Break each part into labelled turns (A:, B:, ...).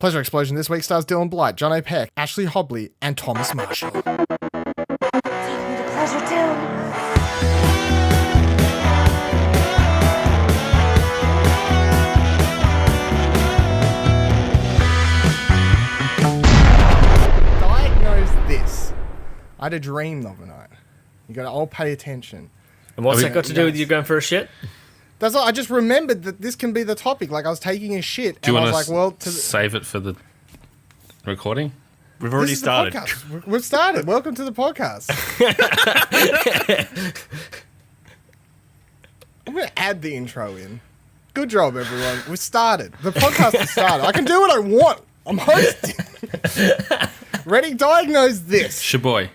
A: Pleasure Explosion this week stars Dylan Blight, John O'Peck, Ashley Hobley, and Thomas Marshall.
B: Take me to Pleasure Town.
A: This. I had a dream the other night. You gotta all pay attention.
C: And what's that got to do with you going for a shit?
A: That's all. I just remembered that this can be the topic. Like I was taking a shit,
D: Do you
A: and I
D: want
A: was
D: to
A: like, "Well,
D: save it for the recording?
E: We've already
A: this is the
E: started.
A: podcast. We've started. Welcome to the podcast." I'm gonna add the intro in. Good job, everyone. We started. The podcast has started. I can do what I want. I'm hosting. Ready? Diagnose this.
D: Shaboy.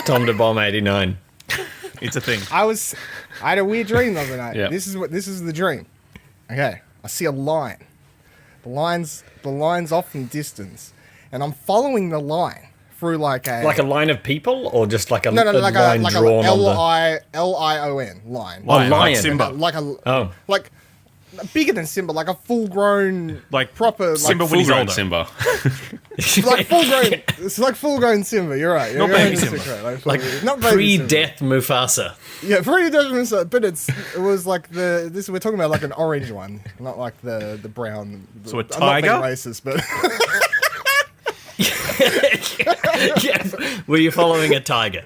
C: Tom de Bomb 89.
E: It's a thing.
A: I had a weird dream the other night.
D: Yeah.
A: This is the dream. Okay. I see a line. The line's off in distance. And I'm following the line through like a
C: line of people, or just like a
A: like
C: line drawn on the...
A: L-I-O-N line.
C: Lion.
E: Like Simba.
A: Like bigger than Simba, like a full-grown,
E: Like
A: proper,
E: Simba
A: like
E: when he's
D: Full-grown
E: older.
D: Simba.
A: like full-grown. It's like full-grown Simba. You're right.
E: Not
A: You're
E: baby
A: 100%
E: Simba.
A: correct.
C: Like
A: not baby Simba.
C: pre-death Mufasa.
A: Yeah, pre-death Simba, but it was like this. We're talking about like an orange one, not like the brown.
E: So a
A: I'm not
E: tiger?
A: being racist, but
C: Yes. Were you following a tiger?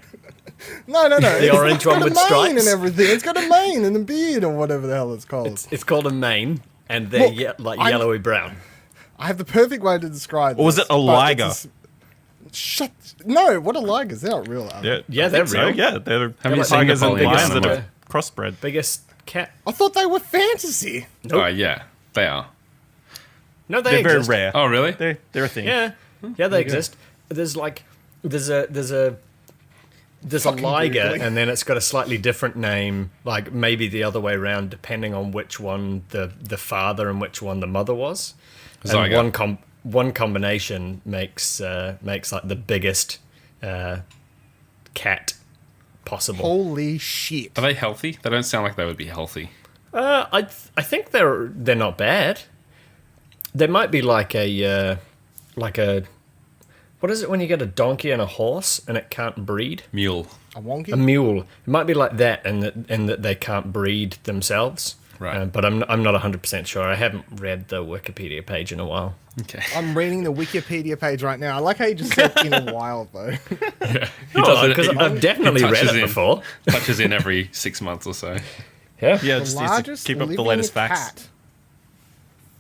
A: no.
C: The orange one with
A: It's got a mane
C: stripes?
A: and everything. It's got a mane and a beard or whatever the hell it's called.
C: It's called a mane, and they're
A: Look,
C: yellowy brown.
A: I have the perfect way to describe.
E: Or was
A: this,
E: it a
A: but
E: liger?
A: it's Shut. No, what are ligers? They're not real. Are they?
C: Yeah, they're
E: So,
C: real.
E: yeah, they're
D: Have you seen
E: tigers and
D: Napoleon
E: lions that
D: Dynamite?
E: are crossbred.
C: Biggest cat.
A: I thought they were fantasy.
D: Oh, yeah. They are.
C: No, they
E: They're very
C: exist.
E: rare.
D: Oh, really?
E: They're a thing.
C: Yeah, they exist. There's a
A: Fucking
C: liger,
A: Googling.
C: and then it's got a slightly different name, like maybe the other way around, depending on which one the father and which one the mother was. And
D: Zygote.
C: one combination makes like the biggest cat possible.
A: Holy shit!
D: Are they healthy? They don't sound like they would be healthy.
C: I think they're not bad. There might be like a what is it when you get a donkey and a horse and it can't breed?
D: Mule.
A: A wonky.
C: A mule. It might be like that, and that they can't breed themselves.
D: Right.
C: But I'm not 100% sure. I haven't read the Wikipedia page in a while.
D: Okay.
A: I'm reading the Wikipedia page right now. I like how you just said in a while though.
D: does it-
C: Because
D: he-
C: I've definitely read
D: touches
C: it
D: in.
C: before.
D: Touches in every 6 months or so.
C: Yeah.
E: Yeah,
A: The
E: just needs to
A: largest
E: keep up the
A: living
E: latest
A: cat,
E: facts.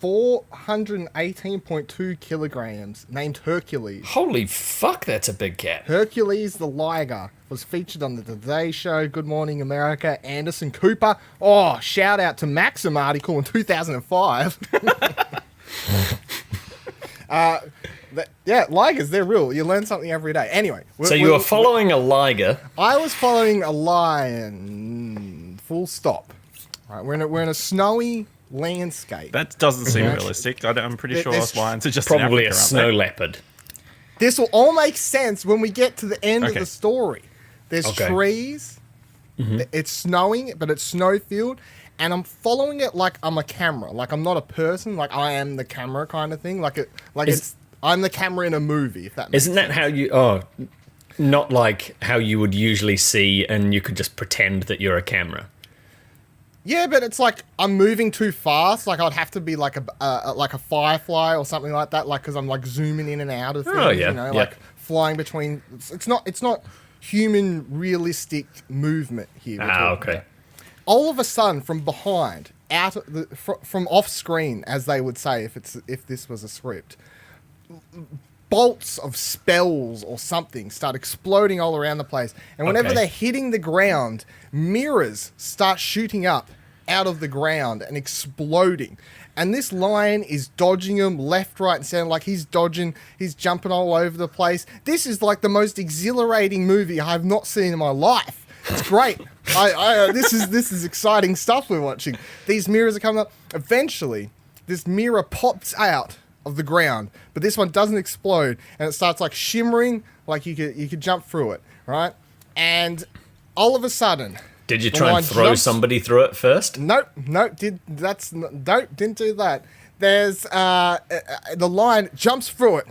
A: 418.2 kilograms, named Hercules.
C: Holy fuck, that's a big cat.
A: Hercules the liger was featured on the Today Show, Good Morning America, Anderson Cooper. Oh, shout out to Maxim article in 2005. Yeah, ligers, they're real. You learn something every day. Anyway.
C: So you were following a liger.
A: I was following a lion. Full stop. Right, we're in a snowy landscape.
E: That doesn't seem
A: Mhm.
E: realistic. I'm pretty
A: There-
E: sure
A: there's
E: lions are just
C: Probably
E: in
C: a
E: Africa,
C: snow
E: aren't
C: leopard.
A: This will all make sense when we get to the end of
E: Okay.
A: the story. There's
C: Okay.
A: trees. It's snowing, but it's snowfield. And I'm following it like I'm a camera. Like I'm not a person. Like I am the camera kind of thing. I'm the camera in a movie, if that makes
C: Isn't that how you... Oh, not like how you would usually see and you could just pretend that you're a camera.
A: Yeah, but it's like I'm moving too fast. Like I'd have to be like a firefly or something like that. Like because I'm like zooming in and out of things.
C: Oh, yeah,
A: You know,
C: yeah.
A: like flying between. It's not human realistic movement here. we're talking
C: Okay.
A: about. All of a sudden, from behind, from off screen, as they would say if this was a script, bolts of spells or something start exploding all around the place. And whenever
C: Okay.
A: they're hitting the ground, mirrors start shooting up out of the ground and exploding. And this lion is dodging them left, right, and center. Like he's dodging, he's jumping all over the place. This is like the most exhilarating movie I have not seen in my life. It's great. This is exciting stuff we're watching. These mirrors are coming up. Eventually, this mirror pops out of the ground, but this one doesn't explode, and it starts like shimmering, like you could jump through it, right? And all of a sudden,
C: Did you
A: the
C: try
A: lion
C: and throw
A: jumps-
C: somebody through it first?
A: Nope, didn't do that. there's the lion jumps through it,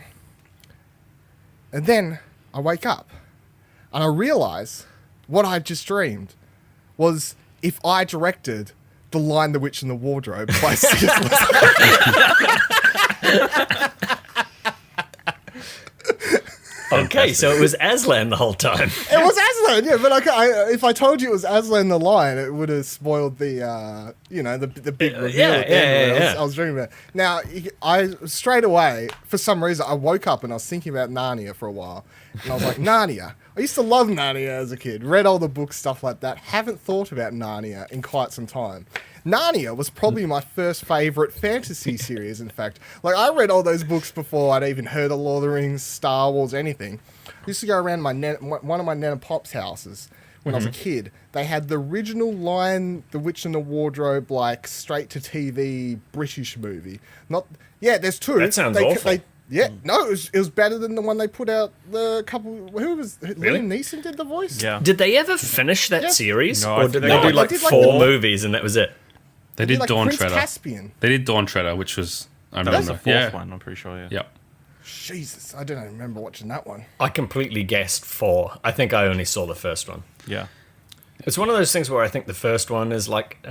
A: and then I wake up, and I realize what I just dreamed was if I directed The Lion, the Witch, and the Wardrobe by C.S.
C: Okay, so it was Aslan the whole time.
A: It was Aslan, yeah, but if I told you it was Aslan the lion, it would have spoiled the, the big reveal at the end of it. I was dreaming about. Now, I straight away, for some reason, I woke up and I was thinking about Narnia for a while, and I was like, Narnia. I used to love Narnia as a kid, read all the books, stuff like that. Haven't thought about Narnia in quite some time. Narnia was probably my first favourite fantasy series, in fact. Like, I read all those books before I'd even heard of Lord of the Rings, Star Wars, anything. I used to go around one of my Nan and Pop's houses when I was a kid. They had the original Lion, the Witch and the Wardrobe, like, straight-to-TV British movie. There's two.
C: That sounds awful.
A: No, it was better than the one they put out the couple...
C: Really?
A: Liam Neeson did the voice?
E: Yeah.
C: Did they ever finish that series?
E: No,
C: or did they
E: no,
C: do
E: they
C: like
A: did, like,
C: 4
A: the-
C: movies and that was it?
D: They did
A: like
D: Dawn
A: Prince
D: Treader.
A: Caspian.
D: They did Dawn Treader, which was I
E: That was the
D: remember.
E: fourth one, I'm pretty sure, yeah.
D: Yep.
A: Jesus, I don't even remember watching that one.
C: I completely guessed 4. I think I only saw the first one.
E: Yeah.
C: It's one of those things where I think the first one is like,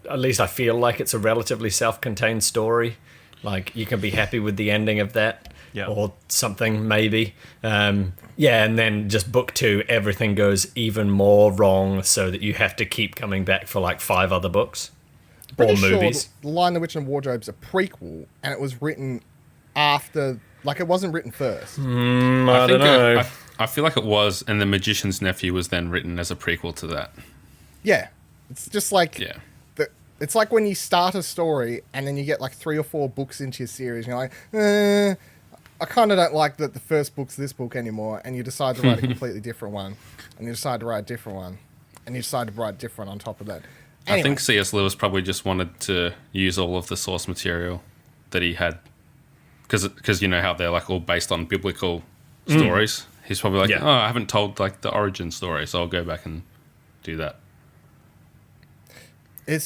C: at least I feel like it's a relatively self-contained story. Like, you can be happy with the ending of that.
E: Yeah.
C: Or something, maybe. And then just book 2, everything goes even more wrong so that you have to keep coming back for like 5 other books.
A: Pretty
C: Or
A: sure
C: movies.
A: The Lion, the Witch and the Wardrobe's a prequel, and it was written after... Like, it wasn't written first.
C: I don't know.
D: I feel like it was, and The Magician's Nephew was then written as a prequel to that.
A: Yeah. It's just like...
D: Yeah.
A: It's like when you start a story, and then you get like 3 or 4 books into your series, and you're like, I kind of don't like that the first book's this book anymore, and you decide to write a completely different one, and you decide to write a different one, and you decide to write different on top of that. Anyway,
D: I think C.S. Lewis probably just wanted to use all of the source material that he had, because you know how they're like all based on biblical stories. He's probably like,
C: Yeah.
D: I haven't told like the origin story, so I'll go back and do that.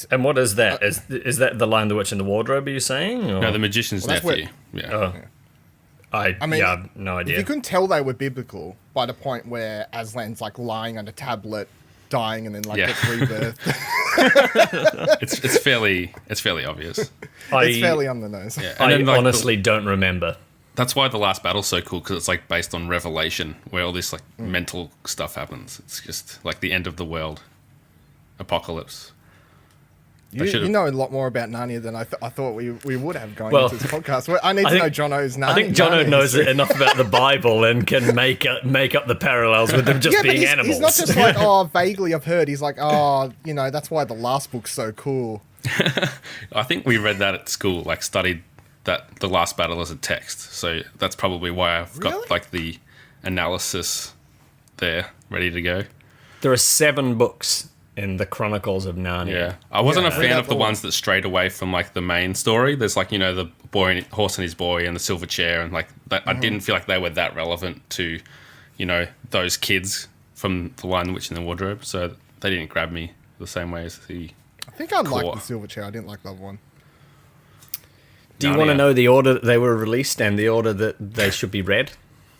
C: And what is that? Is that The Lion, the Witch, and the Wardrobe, are you saying? Or?
D: No, The Magician's
A: Well, that's
D: Nephew. Yeah.
C: Oh. I mean, yeah, no
A: if you
C: idea.
A: couldn't tell they were biblical by the point where Aslan's like lying on a tablet, dying, and then like
D: Yeah.
A: gets rebirthed,
D: It's fairly obvious.
A: it's fairly on the nose.
D: Yeah.
C: I
D: then, like,
C: honestly don't remember.
D: that's why The Last Battle's so cool, because it's like based on Revelation, where all this like mental stuff happens. It's just like the end of the world, apocalypse.
A: You know a lot more about Narnia than I thought we would have going
C: Well,
A: into this podcast. Well, I need to know Jono's Narnia.
C: I think Jono
A: Narnia
C: knows
A: history.
C: enough about the Bible and can make up the parallels with them just
A: Yeah, but
C: being
A: he's
C: animals.
A: not just like, vaguely I've heard. He's like, that's why the last book's so cool.
D: I think we read that at school, like studied that The Last Battle as a text. So that's probably why I've
A: Really?
D: got like the analysis there ready to go.
C: There are 7 books in the Chronicles of Narnia.
D: Yeah. I wasn't a
A: Read
D: fan
A: out
D: of the
A: the
D: ones that strayed away from like the main story. There's like, the horse and his boy and the silver chair, and like that. I didn't feel like they were that relevant to, those kids from The Lion, the Witch, and the Wardrobe. So they didn't grab me the same way as the...
A: I think I liked
D: Core.
A: the Silver Chair. I didn't like the other one.
C: Do you want to
D: Narnia.
C: know the order that they were released and the order that they should be read?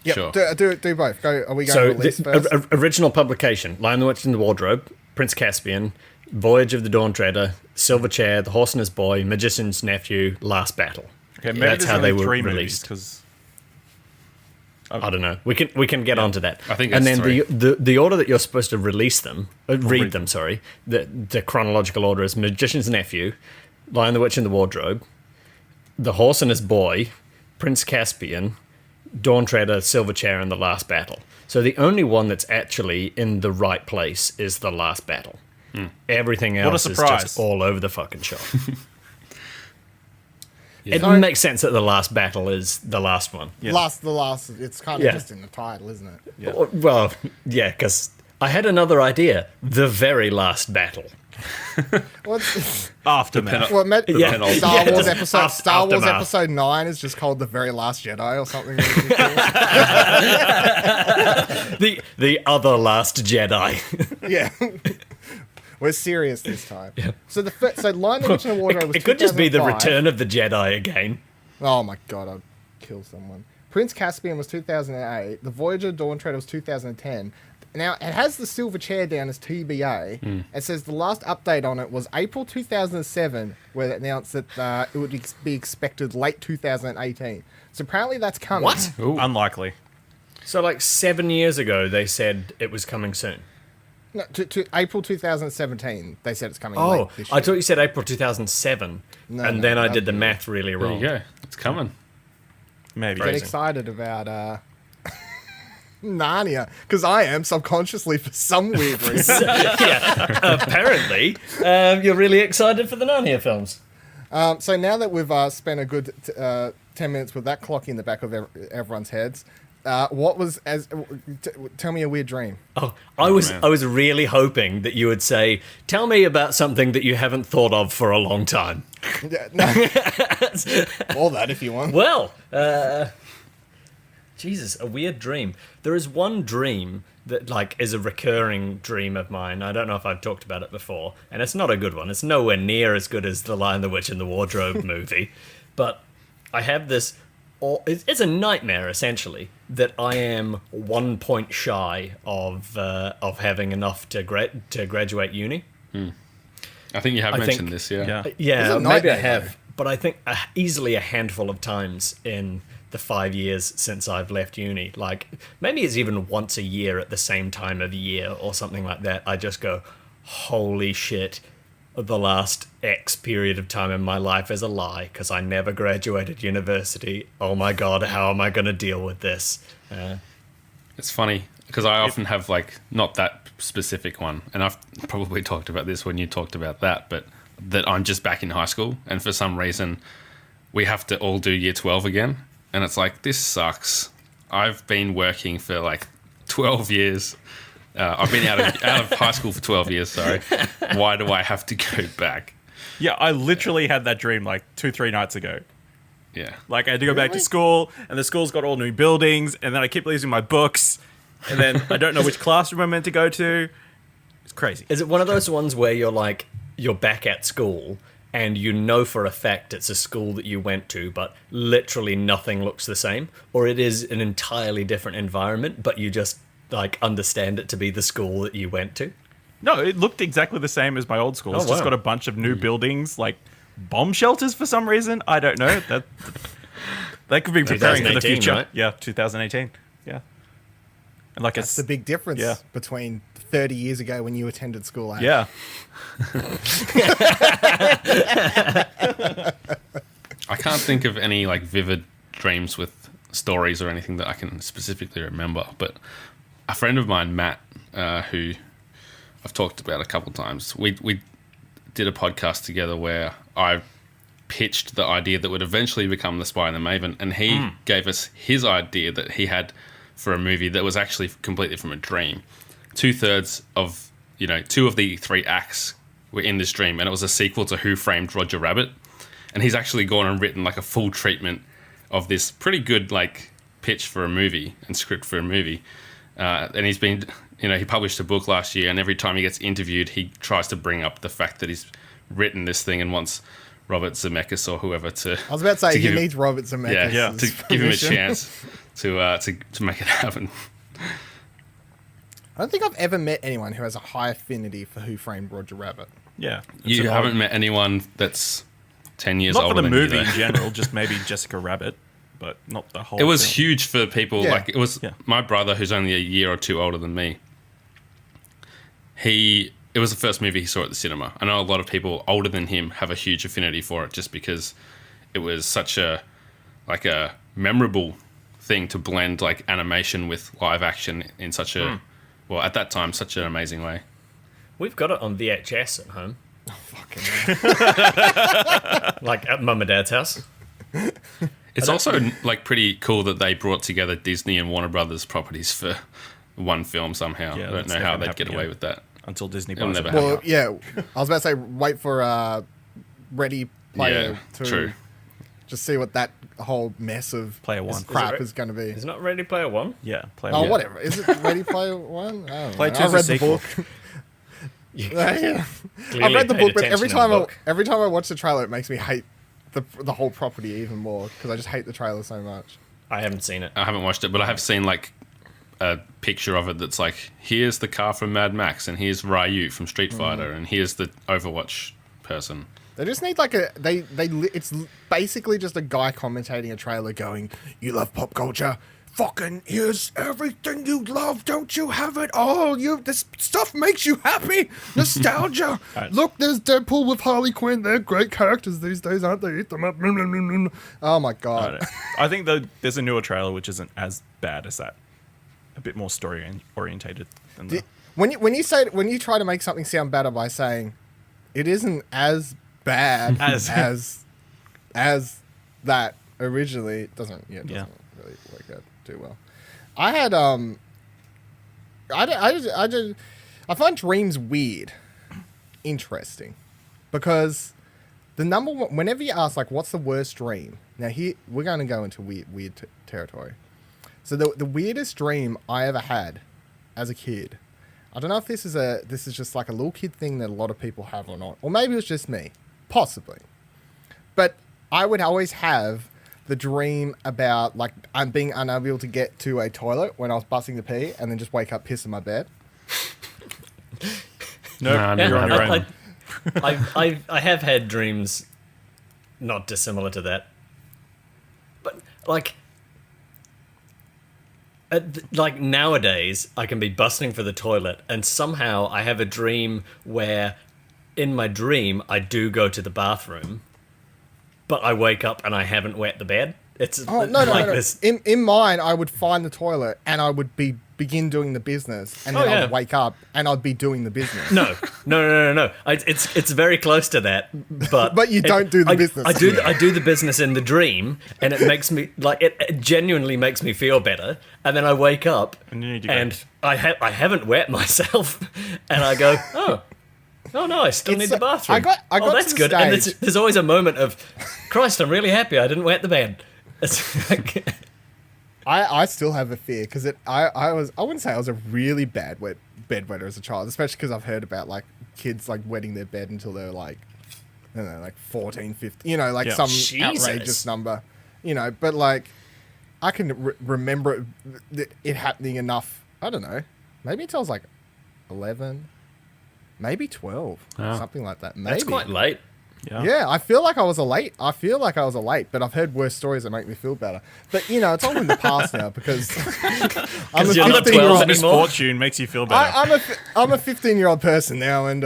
A: Yep,
D: Sure.
A: do both. Go. Are we going
C: So,
A: to release
C: the
A: first?
C: original publication: Lion, the Witch, and the Wardrobe, Prince Caspian, Voyage of the Dawn Treader, Silver Chair, The Horse and His Boy, Magician's Nephew, Last Battle.
E: Okay, maybe
C: That's
E: there's
C: how
E: only
C: they were
E: 3 movies,
C: released.
E: because
C: I don't know. We can get onto that.
D: I think
C: and
D: it's
C: then the order that you're supposed to release them, read them. Sorry, the chronological order is Magician's Nephew, Lion, the Witch, and the Wardrobe, The Horse and His Boy, Prince Caspian, Dawn Treader, Silver Chair, and The Last Battle. So the only one that's actually in the right place is The Last Battle. Everything
E: a
C: else is
E: surprise.
C: just all over the fucking shop. It
A: So-
C: makes sense that The Last Battle is the last one.
E: Yeah.
A: The last. It's kind of
C: Yeah.
A: just in the title, isn't it?
E: Yeah.
C: Well, yeah, because I had another idea. The very last battle.
A: What's
E: Aftermath.
A: well,
C: Yeah.
A: Star
C: Yeah,
A: Wars
C: just
A: episode Star Wars
C: aftermath.
A: episode 9 is just called The Very Last Jedi or something.
C: The other last Jedi.
A: Yeah. We're serious this time. So so Lion the Witch and the Wardrobe was
C: It could just be the
A: 2005.
C: return of the Jedi again.
A: Oh my god, I'd kill someone. Prince Caspian was 2008. The Voyager Dawn Treader was 2010. Now, it has the silver chair down as TBA. It says the last update on it was April 2007, where it announced that it would be expected late 2018. So apparently that's coming.
C: What?
E: Unlikely.
C: So like 7 years ago, they said it was coming soon.
A: No, to April 2017, they said it's coming
C: Oh,
A: late this year.
C: I thought you said April 2007,
A: No,
C: and
A: no,
C: then I
A: that-
C: did the math really
D: There
C: wrong.
D: you go. It's coming.
E: Maybe.
A: Get excited about Narnia, because I am subconsciously for some weird reason.
C: Yeah, apparently, you're really excited for the Narnia films.
A: So now that we've spent a good 10 minutes with that clock in the back of everyone's heads, what was tell me a weird dream.
C: Oh, I was
D: man.
C: really hoping that you would say, "Tell me about something that you haven't thought of for a long time."
A: Yeah, no. All that if you want.
C: Well, Jesus, a weird dream. There is one dream that like is a recurring dream of mine. I don't know if I've talked about it before, and it's not a good one. It's nowhere near as good as the Lion, the Witch, and the Wardrobe movie. But I have this. It's a nightmare essentially that I am 1 point shy of having enough to graduate uni.
D: I think you have mentioned
C: think-
D: this, yeah.
E: Yeah.
C: Yeah,
A: It's a
C: maybe I
A: nightmare,
C: have, but I think easily a handful of times in the 5 years since I've left uni. Like maybe it's even once a year at the same time of year or something like that. I just go, holy shit, the last X period of time in my life is a lie because I never graduated university. Oh my god, how am I going to deal with this?
D: It's funny because I often have like not that specific one, and I've probably talked about this when you talked about that, but that I'm just back in high school, and for some reason we have to all do year 12 again, and it's like, this sucks. I've been working for like 12 years. I've been out of high school for 12 years. Sorry. Why do I have to go back?
E: Yeah, I literally had that dream like 2-3 nights ago.
D: Yeah.
E: Like I had to go back to school, and the school's got all new buildings, and then I keep losing my books, and then I don't know which classroom I'm meant to go to. It's crazy.
C: Is it one of those ones where you're back at school and you know for a fact it's a school that you went to, but literally nothing looks the same, or it is an entirely different environment, but you just like understand it to be the school that you went to?
E: No, it looked exactly the same as my old school. It's
C: Oh,
E: just
C: wow.
E: got a bunch of new buildings, like bomb shelters for some reason. I don't know. That could be preparing for the
C: 2018,
E: future.
C: right?
E: Yeah, 2018. Yeah. And like
A: That's the big difference
E: Yeah.
A: between 30 years ago when you attended school. Eh?
E: Yeah.
D: I can't think of any like vivid dreams with stories or anything that I can specifically remember, but a friend of mine, Matt, who I've talked about a couple times, we did a podcast together where I pitched the idea that would eventually become The Spy and the Maven, and he gave us his idea that he had for a movie that was actually completely from a dream. 2/3 of, 2 of the 3 acts were in this dream, and it was a sequel to Who Framed Roger Rabbit. And he's actually gone and written like a full treatment of this pretty good like pitch for a movie and script for a movie. And he's been, he published a book last year, and every time he gets interviewed, he tries to bring up the fact that he's written this thing and wants Robert Zemeckis or whoever to.
A: I was about to say, he
D: give him-
A: needs Robert Zemeckis.
D: Yeah, to give him a chance to make it happen.
A: I don't think I've ever met anyone who has a high affinity for Who Framed Roger Rabbit.
E: Yeah.
D: You haven't met anyone that's 10 years
E: Not for
D: older
E: the
D: than
E: movie
D: you,
E: in
D: though.
E: general, just maybe Jessica Rabbit, but not the whole
D: It was
E: film.
D: huge for people.
A: Yeah.
D: Like, it was
E: Yeah.
D: my brother, who's only a year or two older than me. It was the first movie he saw at the cinema. I know a lot of people older than him have a huge affinity for it, just because it was such a memorable thing to blend like animation with live action in such a well, at that time, such an amazing way.
C: We've got it on VHS at home. Like at Mum and Dad's house.
D: It's also like pretty cool that they brought together Disney and Warner Brothers properties for one film somehow.
E: Yeah,
D: I don't
E: that's
D: know
E: never
D: how
E: gonna
D: they'd get
E: happen
D: away
E: again.
D: with that.
E: Until Disney
D: It'll
E: buys
D: never
E: it.
D: happen.
A: Well, yeah, I was about to say, wait for Ready Player
D: Yeah,
A: 2.
D: true.
A: Just see what that whole mess of
E: Player One.
A: crap
C: it-
A: is going to be.
C: It's not Ready Player One.
E: Yeah, play
A: Oh,
E: one.
A: whatever. Is it Ready Player One? I don't
E: Player
A: know.
E: Two's
A: I
E: a
A: read the
E: sequel.
A: book. Yeah. I've
C: Clearly
A: read the
C: paid
A: book, but
C: attention in the book.
A: every time I watch the trailer, it makes me hate the whole property even more because I just hate the trailer so much.
C: I haven't seen it.
D: I haven't watched it, but I have seen like a picture of it that's like, here's the car from Mad Max, and here's Ryu from Street Fighter, and here's the Overwatch person.
A: They just need like it's basically just a guy commentating a trailer going, "You love pop culture? Fucking here's everything you love. Don't you have it all? This stuff makes you happy. Nostalgia.
E: Right.
A: Look, there's Deadpool with Harley Quinn. They're great characters these days, aren't they? Eat them up. Oh my god.
E: I think there's a newer trailer which isn't as bad as that. A bit more story orientated than that.
A: When you try to make something sound better by saying it isn't as bad as that originally, it doesn't really work out too well. I had I find dreams weird, interesting, because the number one, whenever you ask like what's the worst dream, now here we're going to go into weird territory. So the weirdest dream I ever had as a kid, I don't know if this is just like a little kid thing that a lot of people have or not, or maybe it's just me, possibly. But I would always have the dream about like I'm being unable to get to a toilet when I was busting the pee, and then just wake up, piss in my bed.
E: No, you're on your own.
C: I have had dreams not dissimilar to that, but like nowadays I can be busting for the toilet and somehow I have a dream where in my dream I do go to the bathroom, but I wake up and I haven't wet the bed. It's
A: no.
C: this.
A: In mine, I would find the toilet and I would begin doing the business, and then I'd wake up and I'd be doing the business.
C: No. It's very close to that, but
A: you don't do the business.
C: I do the business in the dream, and it makes me like it genuinely makes me feel better. And then I wake up and I haven't wet myself, and I go, oh no, I still need the bathroom.
A: I got
C: that's
A: to the
C: good. And
A: stage.
C: there's always a moment of, Christ, I'm really happy I didn't wet the bed. It's like,
A: I still have a fear because I wouldn't say I was a really bad bedwetter as a child, especially because I've heard about like kids like wetting their bed until they're like, I don't know, like 14, 15, some outrageous number, but like I can remember it happening enough. I don't know, maybe until I was like 11, maybe 12, something like that. Maybe.
C: that's quite late.
A: Yeah, I feel like I was a late, but I've heard worse stories that make me feel better. But it's all in the past now because I'm a
C: you're not
A: 15-year-old.
E: Misfortune makes you feel better.
A: I'm a 15-year-old person now, and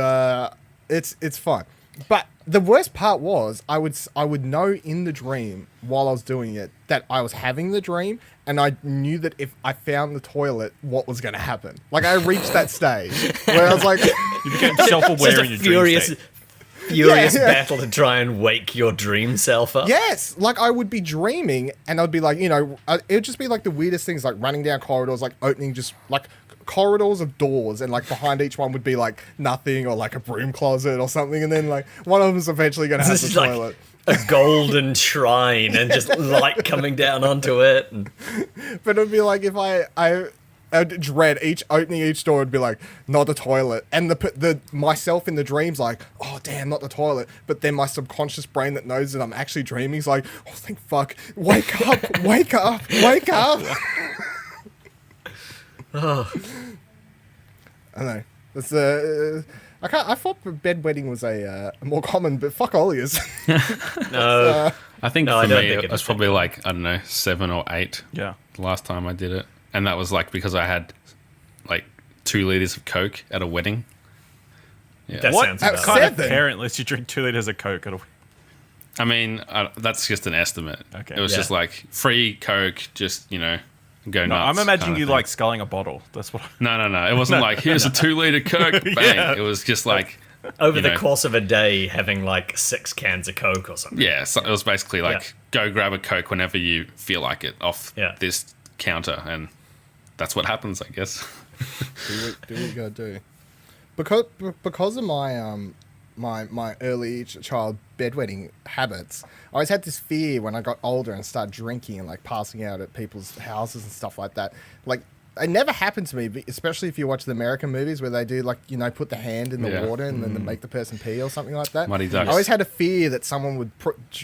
A: it's fun. But the worst part was I would know in the dream while I was doing it that I was having the dream, and I knew that if I found the toilet, what was going to happen. Like I reached that stage where I was like,
E: You became self-aware in your dream state.
C: Furious battle to try and wake your dream self up.
A: yes, like I would be dreaming, and I'd be like, it would just be like the weirdest things, like running down corridors, like opening just like corridors of doors, and like behind each one would be like nothing or like a broom closet or something, and then like one of them's eventually going to have the toilet.
C: Like a golden shrine and just light coming down onto it. And
A: But it would be like if I'd dread opening each door would be like, not the toilet, and the myself in the dreams like, oh damn, not the toilet, but then my subconscious brain that knows that I'm actually dreaming is like, oh thank fuck, wake up, wake up, wake up. I don't know. It's I thought bedwetting was a more common, but fuck all yous.
C: no,
D: I think
C: I
D: for
C: don't
D: me
C: think
D: it was probably like, I don't know, 7 or 8.
E: Yeah.
D: The last time I did it. And that was like because I had like 2 liters of Coke at a wedding. Yeah.
C: that
E: What
C: sounds
A: At
C: about
E: kind
C: right.
E: of parent lets you drink 2 liters of Coke?
D: I mean, that's just an estimate.
E: Okay.
D: It was
C: Yeah.
D: just like free Coke, just, go
E: No,
D: nuts.
E: I'm imagining
D: kind of
E: you
D: thing.
E: like sculling a bottle. That's what.
D: No. It wasn't like, here's a 2-liter Coke, bang.
E: Yeah.
D: It was just like,
C: Over the course of a day, having like 6 cans of Coke or something.
D: yeah, so it was basically like, go grab a Coke whenever you feel like it off this counter. And that's what happens, I guess.
A: do what you gotta do. Because of my my early child bedwetting habits, I always had this fear when I got older and started drinking and like passing out at people's houses and stuff like that. Like it never happened to me, but especially if you watch the American movies where they do like, you know, put the hand in the
D: Yeah.
A: water and then they make the person pee or something like that.
D: Muddy
A: I
D: ducks.
A: always had a fear that someone would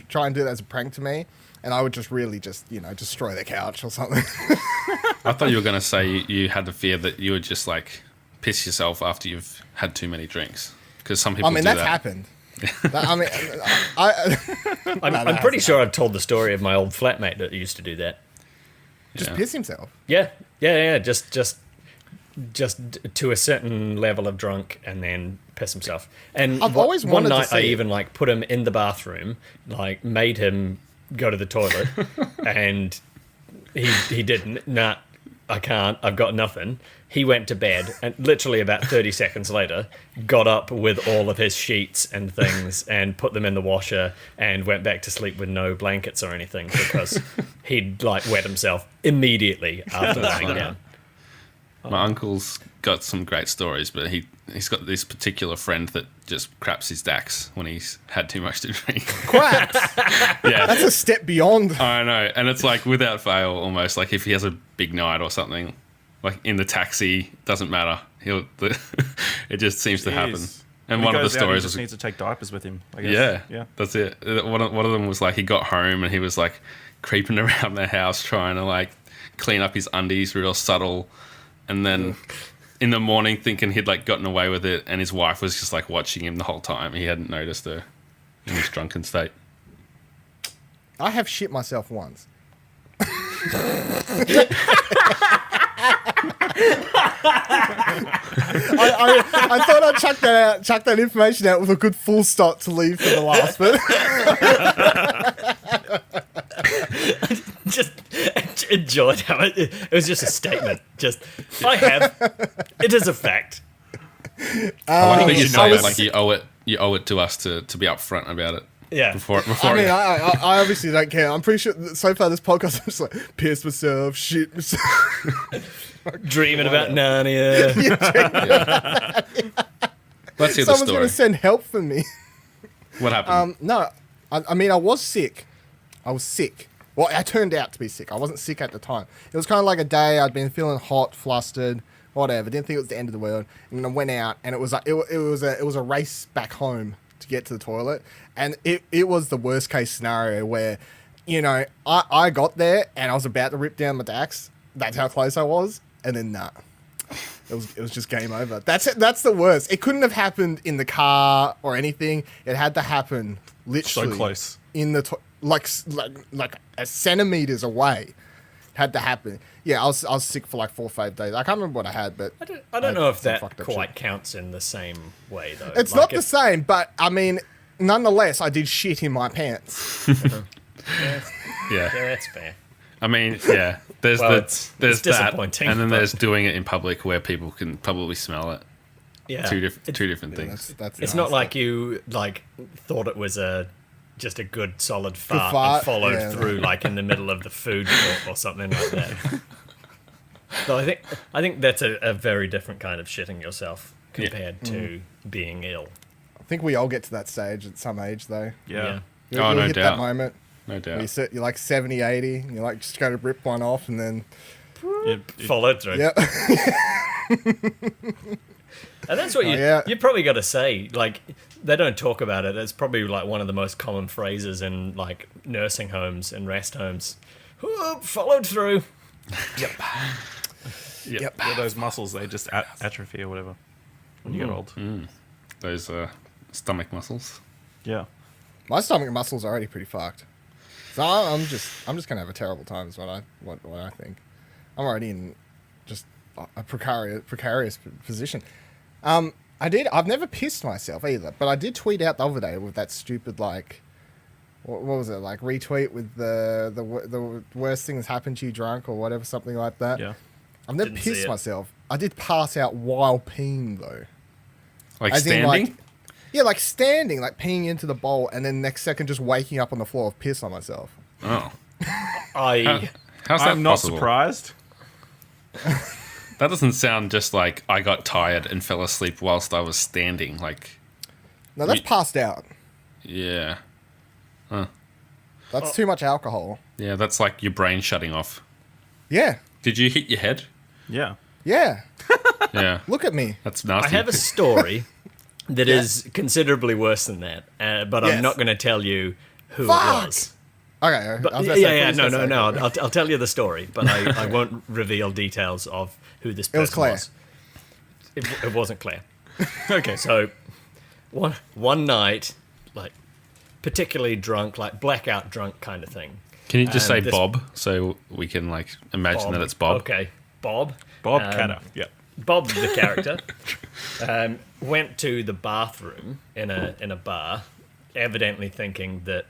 A: try and do that as a prank to me, and I would just really just, you know, destroy the couch or something.
D: I thought you were going to say you had the fear that you would just like piss yourself after you've had too many drinks. Because some people
A: I mean,
D: do
A: that's
D: that.
A: happened. I mean, I
C: I'm pretty sure I've told the story of my old flatmate that used to do that.
A: just
D: Yeah.
A: piss himself.
C: Yeah. Just to a certain level of drunk and then piss himself. And
A: I've always
C: one
A: wanted to
C: night I
A: see it.
C: even like put him in the bathroom, like made him go to the toilet, and he didn't. Nah, I can't. I've got nothing. He went to bed, and literally about 30 seconds later, got up with all of his sheets and things and put them in the washer and went back to sleep with no blankets or anything because he'd like wet himself immediately after lying
D: funny.
C: down.
D: My uncle's got some great stories, but he's got this particular friend that just craps his dacks when he's had too much to drink.
A: Craps.
D: Yeah.
A: That's a step beyond.
D: I know, and it's like without fail, almost like if he has a big night or something, like in the taxi, doesn't matter. It just seems to happen.
E: Jeez.
D: And
E: When
D: one
E: he
D: of the
E: goes out, he
D: stories
E: just
D: was,
E: needs to take diapers with him. I guess.
D: yeah,
E: Yeah.
D: that's it. One of them was like he got home and he was like creeping around the house trying to like clean up his undies real subtle, and then in the morning thinking he'd like gotten away with it, and his wife was just like watching him the whole time. He hadn't noticed her in his drunken state.
A: I have shit myself once. I thought I'd chuck that information out with a good full stop to leave for the last bit.
C: Just enjoyed how it was just a statement. Just, I have. It is a fact.
D: I like that you
E: should
D: say
E: know
D: it
E: that.
D: like you owe it to us to be upfront about it.
C: Yeah.
D: Before
A: I mean, I obviously don't care. I'm pretty sure that so far this podcast, I'm just like, piss myself, shit myself.
C: Dreaming about Narnia.
D: let's hear the
A: Someone's
D: story.
A: going to send help for me.
D: What happened?
A: No, I mean, I was sick. I was sick. Well, I turned out to be sick. I wasn't sick at the time. It was kind of like a day I'd been feeling hot, flustered, whatever. Didn't think it was the end of the world. And I went out, and it was like it was a race back home to get to the toilet, and it was the worst case scenario where, you know, I got there and I was about to rip down my dax. That's how close I was, and then nah. It was just game over. That's it. That's the worst. It couldn't have happened in the car or anything. It had to happen literally
E: So close.
A: in the like a centimeters away. Had to happen. Yeah, I was sick for like 4 or 5 days. I can't remember what I had, but
C: I don't know if
A: some
C: that
A: fucked up
C: quite
A: shit.
C: counts in the same way, though.
A: It's
C: Like,
A: not the same, but I mean, nonetheless, I did shit in my pants.
C: Yeah,
D: yeah.
C: that's fair.
D: I mean, yeah. There's
C: Well,
D: there's
C: it's
D: that,
C: disappointing,
D: and then
C: but-
D: there's doing it in public where people can probably smell it.
C: Yeah.
D: Two different things.
A: That's
C: It's
A: nasty.
C: not like you like thought it was just a good solid fart,
A: fart,
C: and followed
A: yeah.
C: through like in the middle of the food court or something like that. So I think that's a very different kind of shitting yourself compared to being ill.
A: I think we all get to that stage at some age, though.
E: Yeah.
A: You
D: Oh,
A: you
D: no
A: hit
D: doubt.
A: that moment
D: No
A: where
D: doubt.
A: you're like 70, 80, and you're like just going to rip one off, and then
C: Followed through.
A: yeah.
C: And that's what
A: yeah.
C: you probably got to say. Like, they don't talk about it. It's probably like one of the most common phrases in like nursing homes and rest homes. "Oh, followed through."
D: Yep.
E: Yeah, those muscles, they just atrophy or whatever when you get old.
D: Those stomach muscles.
E: Yeah.
A: My stomach muscles are already pretty fucked. So I'm just gonna have a terrible time. Is what I think. I'm already in just a precarious position. I've never pissed myself either, but I did tweet out the other day with that stupid like, what was it, like retweet with the worst thing that's happened to you drunk or whatever, something like that.
E: Yeah.
A: I've never
C: Didn't see
A: pissed
C: it.
A: myself. I did pass out while peeing though.
D: Like
A: As in,
D: standing?
A: like, yeah, like standing, like peeing into the bowl, and then next second just waking up on the floor with piss on myself.
D: Oh.
C: I
D: How's that
E: I'm not
D: possible?
E: surprised.
D: That doesn't sound just like I got tired and fell asleep whilst I was standing. Like,
A: No, that's
D: You-
A: passed out.
D: yeah.
A: That's too much alcohol.
D: Yeah, that's like your brain shutting off.
A: Yeah.
D: Did you hit your head?
E: Yeah.
A: Yeah.
D: Yeah.
A: Look at me.
D: That's nasty.
C: I have a story that is considerably worse than that, but I'm
A: Yes.
C: not going to tell you who
A: Fuck!
C: it was.
A: Okay.
C: But,
A: I was gonna say,
C: yeah,
A: please don't say
C: no.
A: it.
C: I'll tell you the story, but I won't reveal details of who this person
A: was Claire.
C: It wasn't Claire.
E: Okay.
C: So one night, like particularly drunk, like blackout drunk kind of thing.
D: Can you just say
C: this-
D: Bob so we can like imagine that it's Bob?
C: Okay, Bob.
E: Bob Catter. Yeah.
C: Bob, the character, went to the bathroom in a bar, evidently thinking that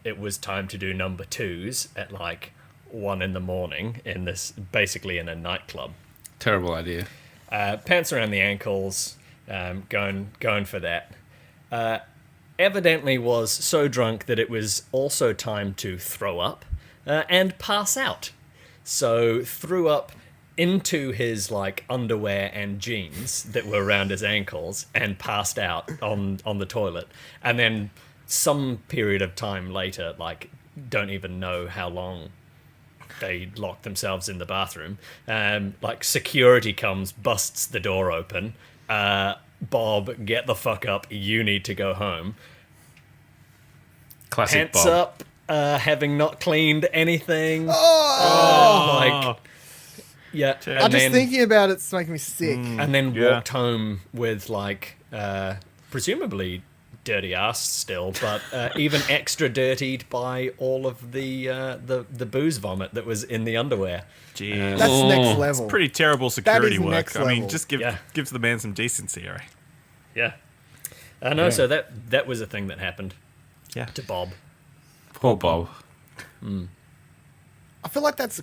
C: it was time to do number twos at like 1 a.m. basically in a nightclub.
D: Terrible idea.
C: Pants around the ankles, going for that. Evidently was so drunk that it was also time to throw up and pass out. So threw up into his like underwear and jeans that were around his ankles and passed out on the toilet. And then some period of time later, like don't even know how long they locked themselves in the bathroom. Like security comes, busts the door open. Bob, get the fuck up. You need to go home.
D: Classic
C: Pants
D: Bob.
C: up, having not cleaned anything. Like, yeah.
E: Terrible.
A: I'm just thinking about it's making me sick.
C: And then
E: Yeah.
C: walked home with like, presumably dirty ass still, but even extra dirtied by all of the booze vomit that was in the underwear.
E: Jeez.
A: That's
D: Oh.
A: next level.
E: Pretty terrible security
A: is
E: work.
A: next
E: I mean,
A: level.
E: just
C: Yeah.
E: gives the man some decency, all right?
C: Yeah. No, so that was a thing that happened
E: Yeah.
C: to Bob.
D: Poor Bob.
A: I feel like that's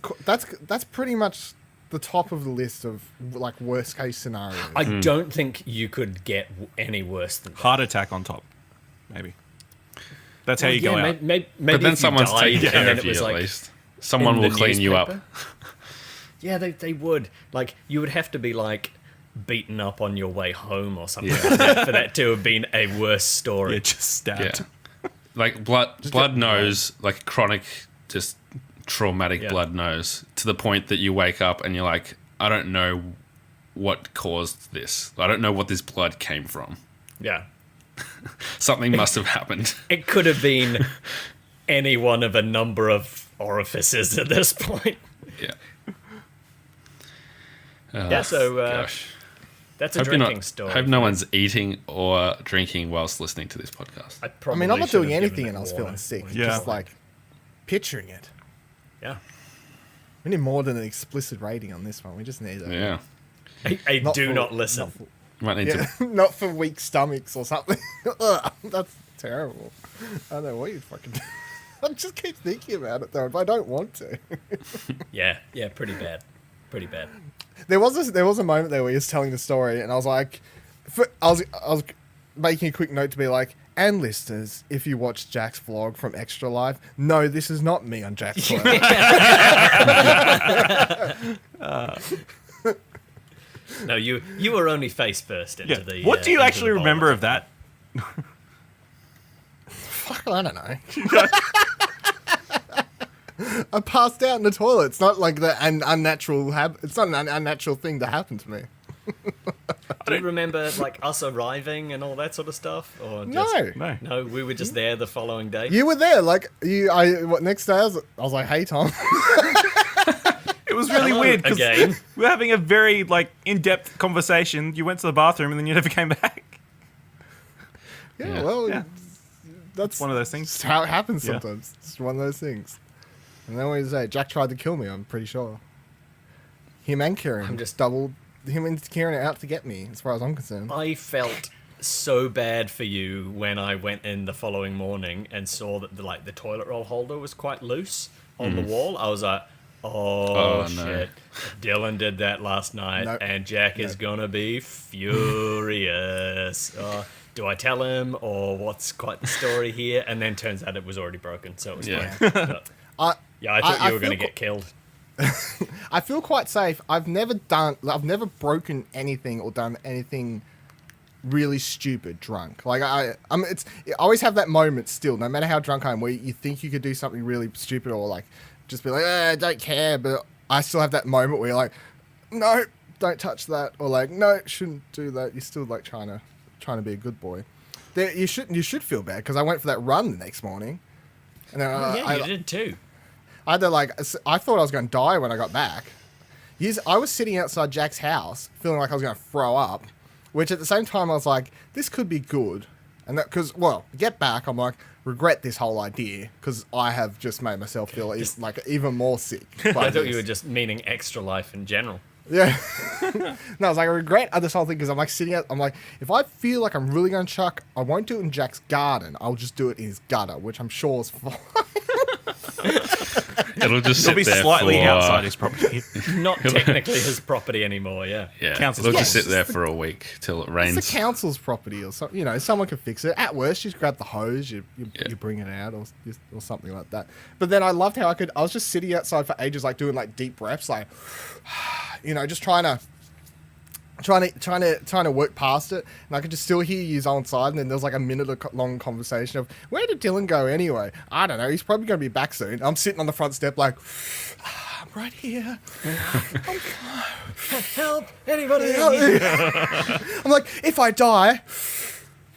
A: pretty much the top of the list of like worst case scenarios.
C: I don't think you could get any worse than that.
E: Heart attack on top, maybe. That's how you go out.
C: Maybe
D: But then
C: if you
D: someone's
C: died
D: taking
C: and
D: care
C: then
D: of
C: it was
D: you
C: like
D: at least. Someone
C: in
D: will
C: the
D: clean you up.
C: newspaper. Yeah, they would. Like, you would have to be, like, beaten up on your way home or something like that for that to have been a worse story.
E: Yeah, just stabbed.
D: Yeah. Like blood nose, like chronic, just traumatic blood nose, to the point that you wake up and you're like, I don't know what caused this. I don't know what this blood came from.
C: Yeah.
D: Something must have happened.
C: It could have been any one of a number of orifices at this point.
D: Yeah.
C: Yeah, so
D: Gosh.
C: that's a
D: Hope, you're
C: drinking
D: not,
C: story.
D: hope no one's eating or drinking whilst listening to this podcast.
C: I,
A: I
C: probably
A: mean, I'm not
C: should
A: doing
C: have
A: anything
C: given
A: and I was
C: it
A: feeling
C: water.
A: sick.
E: Yeah.
A: Just like picturing it.
C: Yeah.
A: We need more than an explicit rating on this one. We just need a
D: Yeah.
C: I
A: Not
C: do
A: for-
C: not listen.
A: not for-
D: Might need
A: Yeah,
D: to.
A: not for weak stomachs or something. Ugh, that's terrible. I don't know what you fucking do. I just keep thinking about it though, but I don't want to.
C: Yeah, pretty bad. Pretty bad.
A: There was a moment there where he was telling the story, and I was like, I was making a quick note to be like, and listeners, if you watch Jack's vlog from Extra Life, no, this is not me on Jack's vlog.
C: No, you were only face first into
E: Yeah.
C: the.
E: What do you
C: into
E: actually
C: the bowl.
E: remember of that?
A: Fuck, I don't know. I passed out in the toilet. It's not like an unnatural It's not an unnatural thing to happen to me.
C: Do you remember like us arriving and all that sort of stuff? Or
A: No.
C: just,
E: No.
C: no, we were just there the following day.
A: You were there, like next day I was like, "Hey Tom."
E: It was really
C: Hello
E: weird because
C: again.
E: we were having a very like in-depth conversation. You went to the bathroom and then you never came back.
A: Yeah,
D: Yeah.
A: well,
E: Yeah.
A: that's
E: One of those things.
A: It's how it happens
E: Yeah.
A: sometimes. It's one of those things. And then what did he say? Jack tried to kill me, I'm pretty sure. Him and Kieran.
C: I'm just-
A: Him and Kieran are out to get me, as far as I'm concerned.
C: I felt so bad for you when I went in the following morning and saw that the toilet roll holder was quite loose on the wall. I was like, oh,
D: Oh, no.
C: shit. Dylan did that last night
A: Nope.
C: and Jack is gonna be furious. Do I tell him or what's quite the story here? And then turns out it was already broken, so it was
D: Yeah.
C: fine. But,
A: I
C: yeah, I thought
A: I
C: you were gonna
A: feel
C: get killed.
A: I feel quite safe. I've never broken anything or done anything really stupid drunk. Like I always have that moment still, no matter how drunk I am, where you think you could do something really stupid or like just be like, I don't care, but I still have that moment where you're like, no, don't touch that, or like, no, shouldn't do that. You're still like trying to be a good boy. You should feel bad because I went for that run the next morning, and then
C: You did too.
A: I had to I thought I was going to die when I got back. I was sitting outside Jack's house feeling like I was going to throw up, which at the same time I was like, this could be good. And that, because, get back, I'm like, regret this whole idea because I have just made myself feel even more sick.
C: I thought you were just meaning extra life in general.
A: Yeah. No, I was like, I regret this whole thing because I'm like sitting out, I'm like, if I feel like I'm really going to chuck, I won't do it in Jack's garden. I'll just do it in his gutter, which I'm sure is fine.
D: It'll just
E: It'll be
D: sit there
E: slightly
D: for,
E: outside his property.
C: Not technically his property anymore, yeah.
D: Yeah,
E: Council's
D: it'll just
A: property.
D: sit there for a week till it rains.
A: It's the council's property or something. Someone can fix it. At worst, you just grab the hose, you bring it out or something like that. But then I loved how I was just sitting outside for ages, like doing like deep breaths, like, just trying to work past it, and I could just still hear you on side. And then there was like a minute-long conversation of where did Dylan go anyway? I don't know. He's probably going to be back soon. I'm sitting on the front step like, I'm right here.
C: Help! Anybody?
A: I'm like, if I die,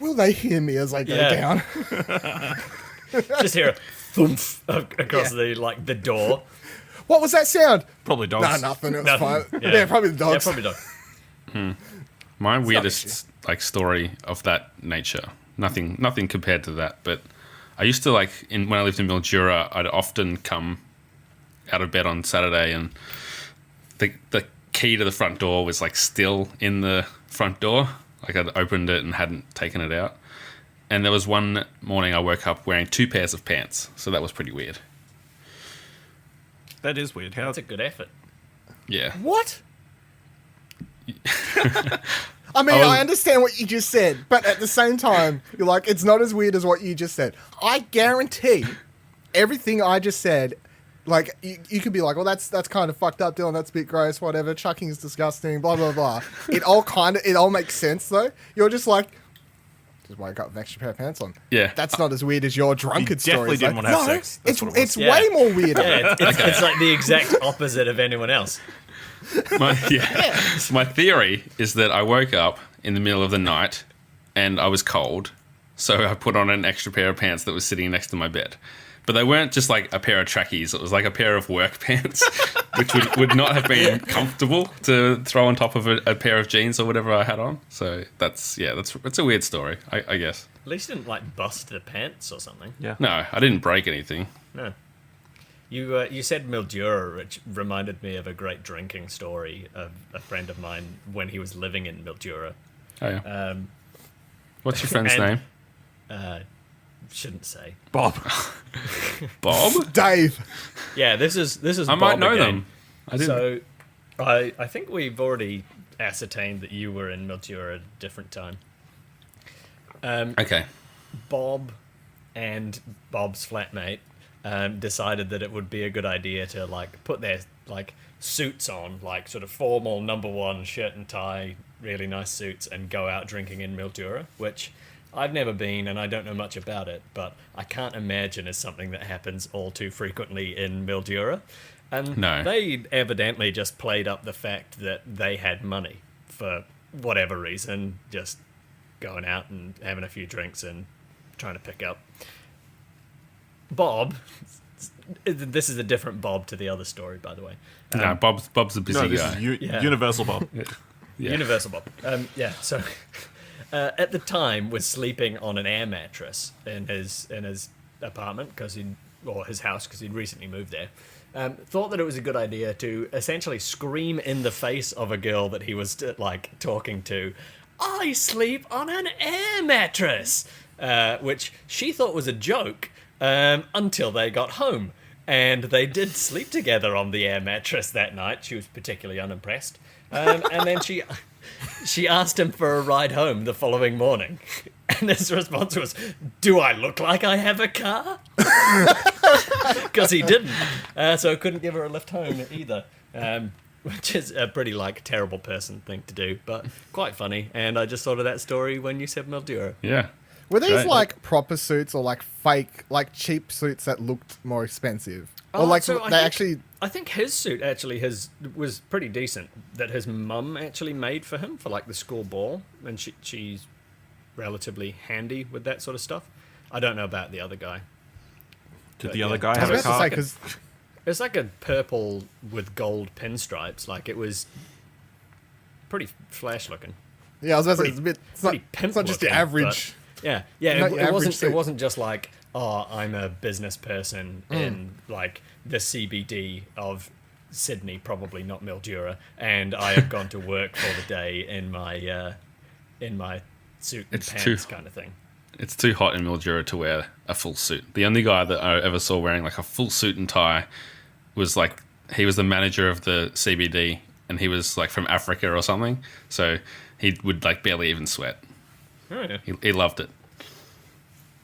A: will they hear me as I go down?
C: Just hear a thump across the door.
A: What was that sound?
E: Probably dogs.
A: Nah, nothing. It was fine.
C: Yeah.
A: Yeah, probably the
C: Yeah,
A: dogs.
C: probably dogs.
D: My
A: not
D: weirdest story of that nature. Nothing compared to that. But I used to when I lived in Mildura, I'd often come out of bed on Saturday, and the key to the front door was still in the front door. Like I'd opened it and hadn't taken it out. And there was one morning I woke up wearing 2 pairs of pants, so that was pretty weird.
E: That is weird. How?
C: That's a good effort.
D: Yeah.
A: What? I mean, I understand what you just said, but at the same time, you're like, it's not as weird as what you just said. I guarantee everything I just said, you could be like, well, that's kind of fucked up, Dylan. That's a bit gross, whatever. Chucking is disgusting, blah, blah, blah. It all makes sense, though. You're just like, just wake up with an extra pair of pants on.
D: Yeah.
A: That's not as weird as your drunkard
E: definitely
A: story.
E: didn't want to have sex. That's what it was.
A: It's way more weirder.
C: Yeah, it's like the exact opposite of anyone else.
D: My theory is that I woke up in the middle of the night and I was cold, so I put on an extra pair of pants that was sitting next to my bed. But they weren't just like a pair of trackies. It was like a pair of work pants, which would not have been comfortable to throw on top of a pair of jeans or whatever I had on. So that's a weird story, I guess.
C: At least you didn't bust the pants or something.
E: Yeah.
D: No, I didn't break anything.
C: No. You said Mildura, which reminded me of a great drinking story of a friend of mine when he was living in Mildura.
D: Oh yeah. What's your friend's
C: and-
D: name?
C: Shouldn't say.
E: Bob.
D: Bob?
A: Dave.
C: Yeah, this is
D: I
C: Bob
D: might know
C: again.
D: them. I didn't.
C: So, I think we've already ascertained that you were in Mildura at a different time.
D: Okay.
C: Bob and Bob's flatmate decided that it would be a good idea to put their suits on, sort of formal #1 shirt and tie, really nice suits, and go out drinking in Mildura, which I've never been and I don't know much about it, but I can't imagine is something that happens all too frequently in Mildura. And
D: No.
C: they evidently just played up the fact that they had money for whatever reason, just going out and having a few drinks and trying to pick up. Bob, this is a different Bob to the other story, by the way.
D: No, Bob's a busy
E: No, this
D: guy.
E: is
C: Yeah.
E: Universal Bob.
D: Yeah.
C: Universal Bob. So at the time was sleeping on an air mattress in his apartment or his house because he'd recently moved there. Thought that it was a good idea to essentially scream in the face of a girl that he was talking to, "I sleep on an air mattress," which she thought was a joke until they got home. And they did sleep together on the air mattress that night. She was particularly unimpressed. And then she asked him for a ride home the following morning. And his response was, "Do I look like I have a car?" Because he didn't. So couldn't give her a lift home either. Which is a pretty terrible person thing to do, but quite funny. And I just thought of that story when you said Mildura.
D: Yeah.
A: Were these
D: Right.
A: proper suits or fake, cheap suits that looked more expensive?
C: Oh,
A: Or
C: so I
A: they
C: think-
A: actually
C: I think his suit actually was pretty decent. That his mum actually made for him for like the school ball, and she's relatively handy with that sort of stuff. I don't know about the other guy.
E: Did
C: But
E: the other
C: yeah.
E: guy
A: I
E: have
A: was
E: a
A: about to say
E: car?
A: because
C: It's like a purple with gold pinstripes. Like it was pretty flash looking.
A: yeah, I was about to say
C: Pretty-
A: it's a bit. It's not,
C: pretty pimp
A: it's not just your
C: looking,
A: average.
C: Yeah,
A: Not your
C: it
A: average
C: wasn't.
A: suit.
C: It wasn't just like, oh, I'm a business person
A: Mm.
C: in like the CBD of Sydney, probably not Mildura, and I have gone to work for the day in my suit and
D: It's
C: pants
D: too-
C: kind of thing.
D: It's too hot in Mildura to wear a full suit. The only guy that I ever saw wearing like a full suit and tie was like he was the manager of the CBD, and he was like from Africa or something. So he would like barely even sweat.
C: Oh yeah,
D: He loved it.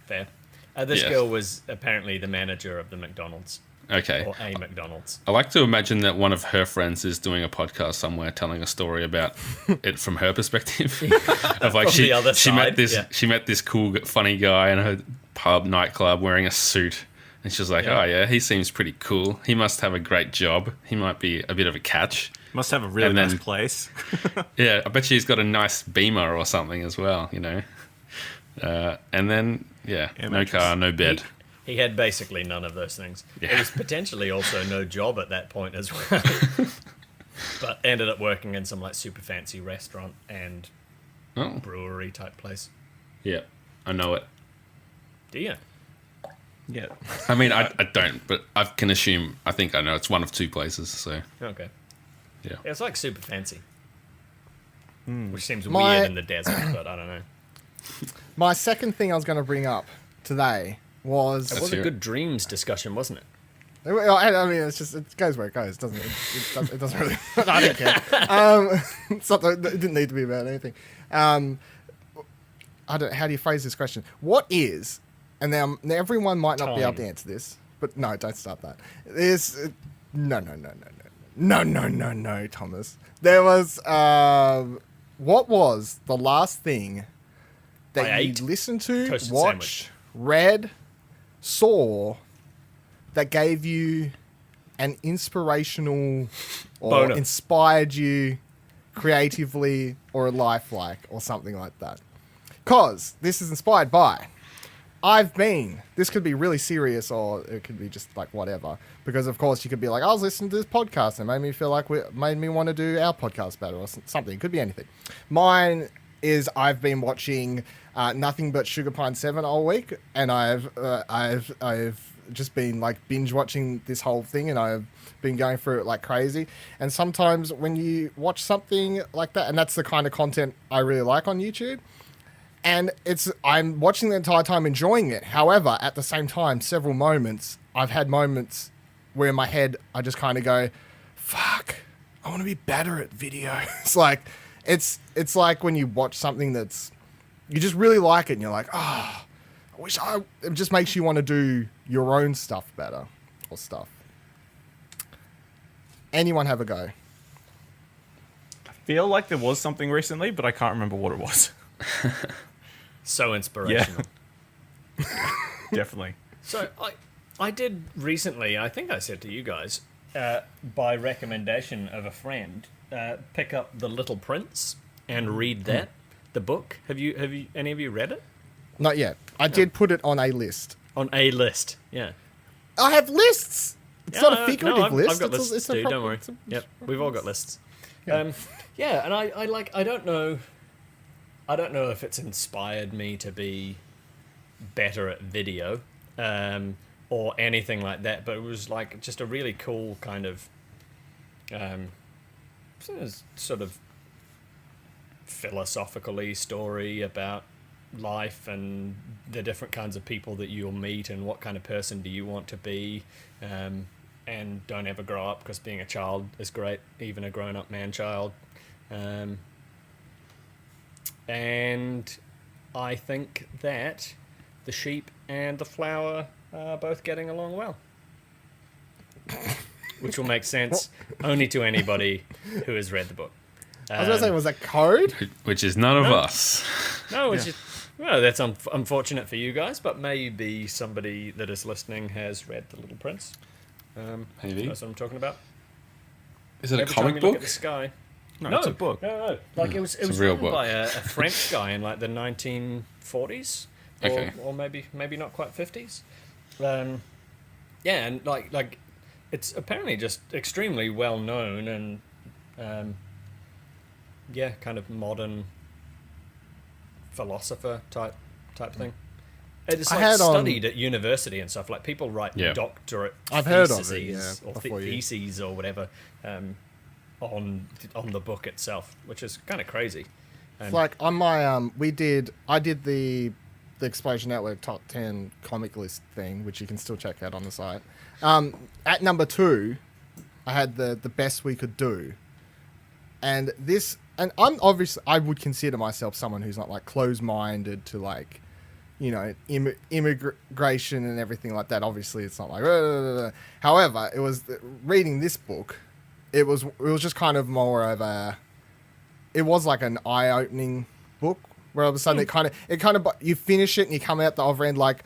C: fair. This
D: Yeah.
C: girl was apparently the manager of the McDonald's
D: Okay.
C: or a McDonald's.
D: I like to imagine that one of her friends is doing a podcast somewhere telling a story about it from her perspective. Of like
C: From the other
D: she
C: side,
D: met this
C: yeah.
D: she met this cool funny guy in her pub nightclub wearing a suit, and she was like,
C: Yeah.
D: "Oh yeah, he seems pretty cool. He must have a great job. He might be a bit of a catch."
E: Must have a really
D: And
E: nice
D: then-
E: place.
D: Yeah, I bet she's got a nice Beamer or something as well, you know. And then
E: Yeah,
D: no
E: mattress.
D: car, no bed.
C: He had basically none of those things.
D: Yeah.
C: It was potentially also no job at that point as well. But ended up working in some like super fancy restaurant and
D: Oh,
C: brewery type place.
D: yeah, I know it.
C: Do you?
E: Yeah.
D: I mean, I don't, but I can assume. I think I know it's one of two places. So
C: Okay.
D: yeah.
C: It's like super fancy. Which seems
A: My-
C: weird in the desert, but I don't know.
A: My second thing I was going to bring up today was.
C: It was a
D: hear
C: good dreams discussion, wasn't it?
A: Well, I mean, it's just it goes where it goes, doesn't it? It doesn't really. I don't care. It's not. It didn't need to be about anything. I don't. How do you phrase this question? What is? And now everyone might not be able to
C: Time.
A: answer this, but no, don't start that. There's no, Thomas. There was. What was the last thing that
C: I
A: you
C: ate
A: listened to,
C: toasted
A: watched,
C: sandwich.
A: read, saw that gave you an inspirational or
C: Boner.
A: inspired you creatively or lifelike or something like that? Because this is inspired by this could be really serious or it could be just like whatever. Because of course you could be like, I was listening to this podcast and it made me feel like made me want to do our podcast better or something. It could be anything. Mine is I've been watching nothing but Sugar Pine 7 all week, and I've just been like binge watching this whole thing, and I've been going through it like crazy. And sometimes when you watch something like that, and that's the kind of content I really like on YouTube, and I'm watching the entire time enjoying it. However, at the same time, I've had moments where in my head I just kind of go, fuck, I want to be better at video. It's like when you watch something you just really like it and you're like, it just makes you want to do your own stuff better or stuff. Anyone have a go?
E: I feel like there was something recently, but I can't remember what it was.
C: So inspirational.
E: Definitely.
C: So I did recently, I think I said to you guys, by recommendation of a friend, pick up The Little Prince and read that, the book. Have you any of you read it?
A: Not yet. I did put it on a list.
C: On a list, yeah.
A: I have lists. It's not a figurative
C: I've
A: list.
C: got
A: It's a-
C: lists
A: it's a
C: too,
A: proper-
C: don't worry.
A: it's a-
C: Yep, we've all got lists.
A: Yeah.
C: Yeah, and I don't know if it's inspired me to be better at video, or anything like that, but it was like just a really cool kind of sort of philosophical-y story about life and the different kinds of people that you'll meet and what kind of person do you want to be, and don't ever grow up because being a child is great, even a grown-up man-child. And I think that the sheep and the flower are both getting along well. Which will make sense only to anybody who has read the book.
A: I was going to say, was that code?
D: Which is none of us.
C: No, it's just, well, that's unfortunate for you guys, but maybe somebody that is listening has read The Little Prince.
D: Maybe.
C: That's what I'm talking about.
D: Is it a
C: Every time
D: comic
C: you look at
D: book?
C: the sky.
E: No, it's a book.
C: No. Like it was
D: a real
C: written
D: book.
C: by a French guy in like the 1940s,
D: Okay.
C: or maybe not quite 50s. Yeah, and like it's apparently just extremely well known and yeah, kind of modern philosopher type thing. It's
A: I
C: like
A: had,
C: studied at university and stuff. Like people write
D: Yeah.
C: doctorate
A: I've heard of it,
C: theses
A: yeah,
C: or
A: before you-
C: theses or whatever on the book itself, which is kind of crazy. And
A: Like on my I did the Explosion Network top 10 comic list thing, which you can still check out on the site. At number 2, I had the best we could do, and I'm obviously, I would consider myself someone who's not like closed-minded to like, you know, immigration and everything like that. Obviously, it's not like. However, it was reading this book. It was just kind of more of a. It was like an eye-opening book where all of a sudden it kind of you finish it and you come out the other end like,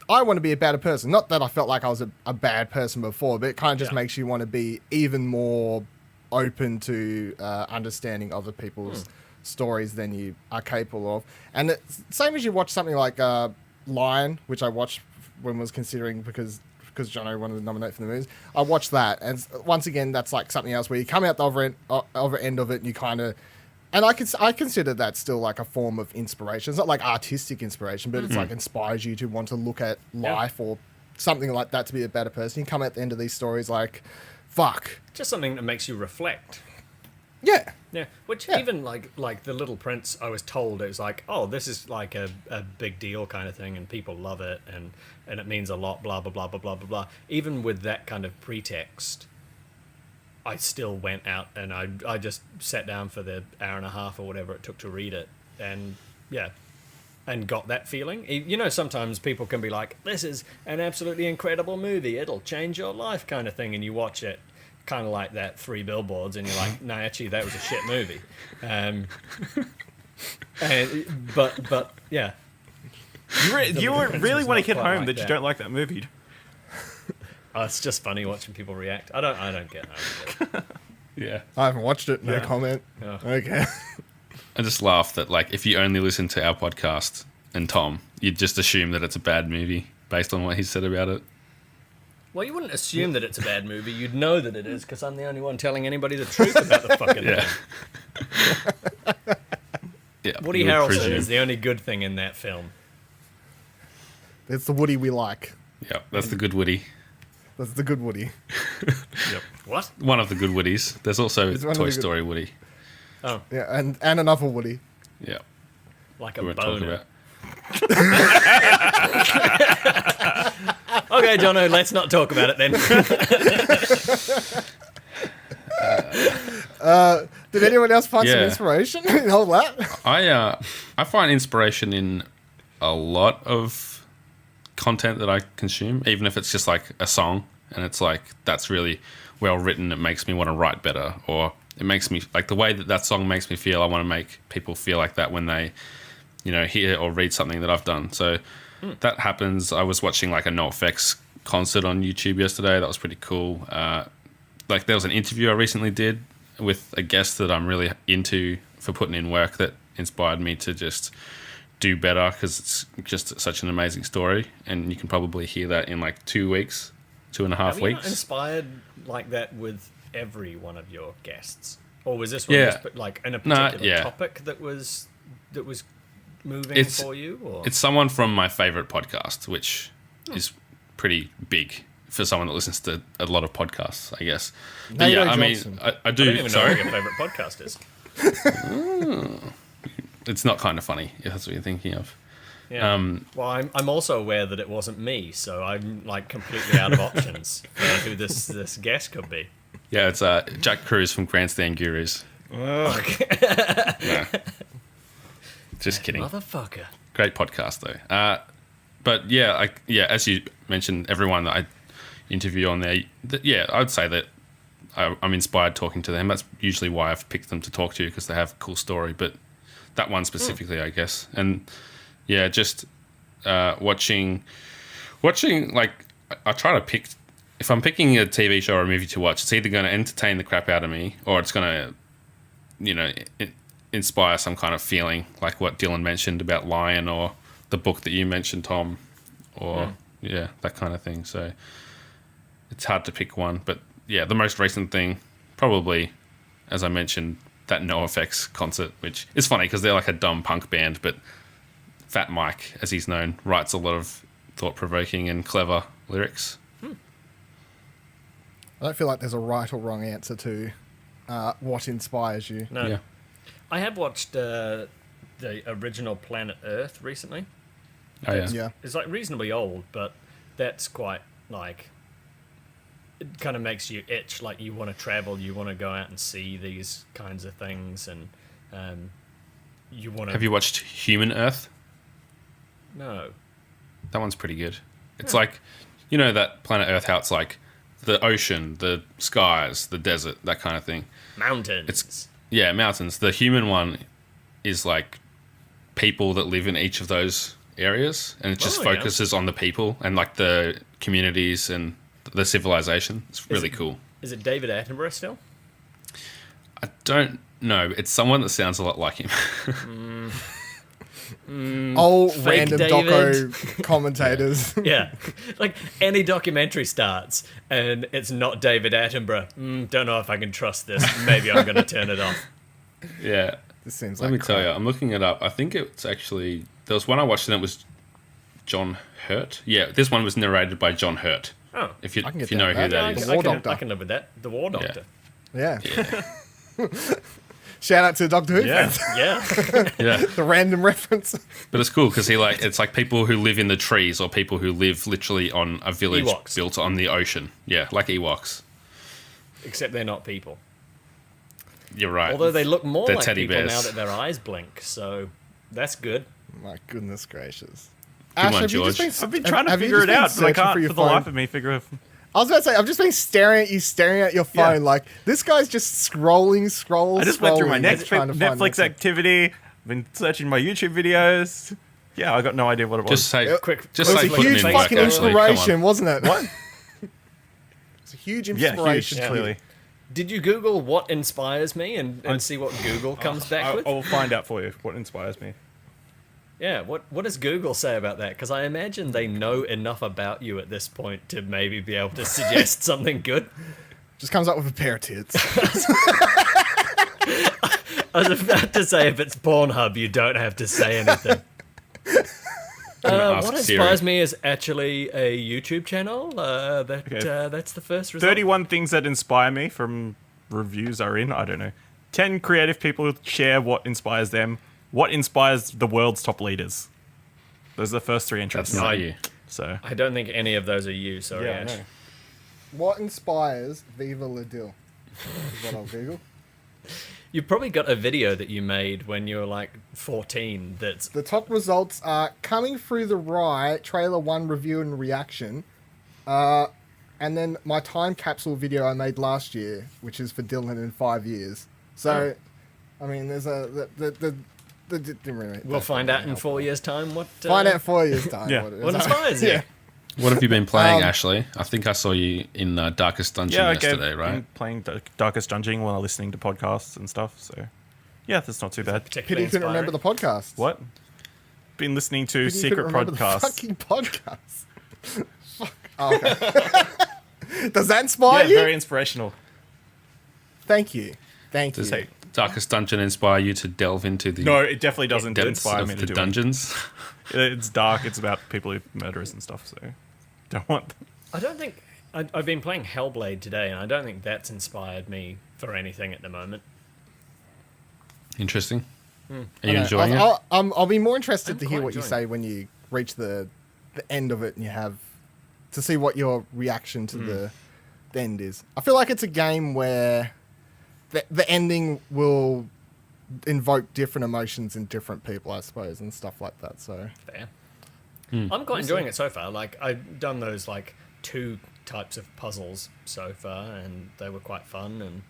A: I want to be a better person. Not that I felt like I was a bad person before, but it kind of just makes you want to be even more open to understanding other people's stories than you are capable of. And it's same as you watch something like Lion, which I watched when I was considering because Jono wanted to nominate for the movies. I watched that, and once again, that's like something else where you come out the other end of it, and you kind of. And I consider that still like a form of inspiration. It's not like artistic inspiration, but it's like inspires you to want to look at life or something like that to be a better person. You come at the end of these stories like, fuck.
C: just something that makes you reflect.
A: Yeah.
C: Yeah, which even like The Little Prince, I was told it was like, oh, this is like a big deal kind of thing, and people love it, and it means a lot, blah blah blah blah blah blah blah. Even with that kind of pretext, I still went out and I just sat down for the hour and a half or whatever it took to read it, and yeah, and got that feeling. You know, sometimes people can be like, this is an absolutely incredible movie, it'll change your life kind of thing, and you watch it kind of like that 3 Billboards and you're like, no, actually that was a shit movie. But yeah,
E: You
C: Prince
E: really
C: was
E: want to
C: not
E: hit
C: quite
E: home
C: like
E: that you
C: that.
E: don't like that movie.
C: it's just funny watching people react. I don't get it.
D: Yeah.
A: I haven't watched it. No comment.
C: Oh.
A: Okay.
D: I just laugh that, like, if you only listen to our podcast and Tom, you'd just assume that it's a bad movie based on what he said about it.
C: Well, you wouldn't assume that it's a bad movie. You'd know that it is because I'm the only one telling anybody the truth about the fucking
D: Yeah.
C: thing.
D: Yeah.
C: Woody
D: you would
C: Harrelson
D: presume.
C: is the only good thing in that film.
A: It's the Woody we like.
D: Yeah, that's the good Woody.
A: That's the good Woody.
C: What?
D: One of the good Woodies. There's also
A: It's one of
D: Toy
A: the good-
D: Story Woody.
C: Oh,
A: Yeah, and another Woody.
D: Yeah.
C: like
D: We
C: a
D: won't talk
C: boner.
D: about.
C: Okay, Jono, let's not talk about it then.
A: Did anyone else find some
D: Yeah.
A: inspiration in all that?
D: I find inspiration in a lot of content that I consume, even if it's just like a song and it's like that's really well written. It makes me want to write better, or it makes me like the way that song makes me feel. I want to make people feel like that when they, you know, hear or read something that I've done. So that happens. I was watching like a NoFX concert on YouTube yesterday. That was pretty cool. Like there was an interview I recently did with a guest that I'm really into for putting in work that inspired me to just do better because it's just such an amazing story, and you can probably hear that in like 2 weeks, 2.5
C: Have you not
D: weeks.
C: inspired like that with every one of your guests, or was this one
D: Yeah.
C: just like in a
D: Nah,
C: particular
D: yeah.
C: topic that was moving
D: It's-
C: for you? Or
D: It's someone from my favorite podcast, which is pretty big for someone that listens to a lot of podcasts, I guess. But
A: Nato
D: yeah, I mean,
A: Johnson.
D: I
C: I don't
D: do.
C: even know
D: Sorry,
C: what your favorite podcast is.
D: it's not kind of funny if that's what you're thinking of.
C: Yeah. Well, I'm also aware that it wasn't me, so I'm like completely out of options for who this guest could be.
D: Yeah, it's Jack Cruz from Grandstand Gurus. Nah. Just kidding.
C: Motherfucker.
D: Great podcast though. But yeah, as you mentioned, everyone that I interview on there, I'd say that I'm inspired talking to them. That's usually why I've picked them to talk to, because they have a cool story. But that one specifically, I guess, and yeah, just watching. Like I try to pick if I'm picking a TV show or a movie to watch, it's either going to entertain the crap out of me or it's going to, inspire some kind of feeling, like what Dylan mentioned about Lion or the book that you mentioned, Tom, or that kind of thing. So it's hard to pick one, but yeah, the most recent thing, probably, as I mentioned, that NoFX concert, which is funny because they're like a dumb punk band, but Fat Mike, as he's known, writes a lot of thought-provoking and clever lyrics.
A: I don't feel like there's a right or wrong answer to what inspires you.
C: No.
D: Yeah.
C: I have watched the original Planet Earth recently.
D: Oh, yeah.
A: Yeah.
C: It's like reasonably old, but that's quite like, it kind of makes you itch, like you want to travel, you want to go out and see these kinds of things, and you want to...
D: Have you watched Human Earth?
C: No.
D: That one's pretty good. It's like, that Planet Earth, how it's like the ocean, the skies, the desert, that kind of thing.
C: Mountains.
D: Yeah, mountains. The human one is like people that live in each of those areas, and it just focuses on the people and like the communities and the civilization. It's really cool.
C: Is it David Attenborough still?
D: I don't know. It's someone that sounds a lot like him.
A: Old
C: Fake
A: random
C: David.
A: doco commentators.
C: Yeah. Like any documentary starts and it's not David Attenborough. Don't know if I can trust this. Maybe I'm going to turn it off.
D: Yeah.
A: This seems
D: Let
A: like
D: me tell
A: crap.
D: you, I'm looking it up. I think it's actually... There was one I watched and it was John Hurt. Yeah, this one was narrated by John Hurt.
C: Oh.
D: If you
A: I can get
D: know
A: down
D: who
A: with
D: that
A: that.
D: is.
A: The War Doctor.
C: I can live with that. The War Doctor.
A: Yeah.
D: Yeah.
A: Shout out to Doctor Who
E: Yeah.
A: fans.
C: Yeah.
D: Yeah.
A: The random reference.
D: But it's cool because it's like people who live in the trees or people who live literally on a village
C: Ewoks.
D: built on the ocean. Yeah, like Ewoks.
C: Except they're not people.
D: You're right.
C: Although they look more
D: They're
C: like
D: teddy
C: people
D: bears.
C: now that their eyes blink. So that's good.
A: My goodness gracious.
D: Good one,
A: have you just
D: George.
A: been-
E: I've been trying to
A: have you
E: figure
A: just
E: it
A: been
E: out, but I
A: searching
E: can't
A: your
E: for the
A: phone?
E: life of me figure out.
A: I was about to say, I've just been staring at you, staring at your phone.
E: Yeah.
A: Like, this guy's just scrolling.
E: I just went through my
A: trying to find
E: Netflix
A: something.
E: activity. I've been searching my YouTube videos. Yeah, I got no idea what it was.
D: Just say,
C: Quick-
D: just
A: It was
D: say
A: a
D: putting
A: huge
D: in work,
A: fucking
D: actually. Come on.
A: inspiration, wasn't it?
E: What?
A: It's a huge
E: Yeah,
A: inspiration.
E: huge, clearly.
C: Did you Google what inspires me and see what Google comes back with?
E: I will find out for you what inspires me.
C: Yeah, what does Google say about that? Because I imagine they know enough about you at this point to maybe be able to suggest something good.
A: Just comes up with a pair of tits.
C: I was about to say, if it's Pornhub, you don't have to say anything.
D: Ask
C: What
D: Siri.
C: inspires me is actually a YouTube channel. That's the first result.
E: 31 things that inspire me from reviews are in, I don't know. 10 creative people share what inspires them. What inspires the world's top leaders? Those are the first three entries.
D: That's not you.
E: So,
C: I don't think any of those are you. Sorry,
E: yeah, I
C: Ash.
E: know.
A: What inspires Viva La Dill? Is what I'll Google.
C: You've probably got a video that you made when you were like 14 that's...
A: The top results are Coming Through the Rye, Trailer 1 Review and Reaction. And then my time capsule video I made last year, which is for Dylan in 5 years. So, I mean, there's
C: We'll find out in 4 years' time what...
A: Find out in 4 years' time.
E: Yeah.
A: What it is.
C: What inspires you.
A: Yeah.
D: What have you been playing,
A: Um,
D: Ashley? I think I saw you in Darkest Dungeon
E: Yeah,
D: yesterday, right?
E: been playing Darkest Dungeon while listening to podcasts and stuff. So, yeah, that's not too bad.
C: Particularly
A: Pity you couldn't remember the podcast.
E: What? Been listening to
A: Pity you
E: secret
A: couldn't remember the
E: podcasts.
A: fucking podcast. Fuck. Oh, okay. Does that inspire
E: Yeah,
A: you?
E: very inspirational.
A: Thank you. Thank you.
D: Does Darkest Dungeon inspire you to delve into the
E: No, it definitely doesn't
D: depths
E: inspire me
D: of
E: to
D: the
E: do
D: dungeons?
E: it. It's dark. It's about people who murderers and stuff. So, don't want.
C: I don't think... I've been playing Hellblade today, and I don't think that's inspired me for anything at the moment.
D: Interesting. Are you
A: I don't know.
D: enjoying it?
A: I'll be more interested
C: I'm
A: to hear
C: quite
A: what you
C: enjoying
A: say when you reach the end of it and you have to see what your reaction to the end is. I feel like it's a game where the ending will invoke different emotions in different people, I suppose, and stuff like that. So
C: Fair. I'm quite enjoying it so far. Like, I've done those, like, 2 types of puzzles so far, and they were quite fun, and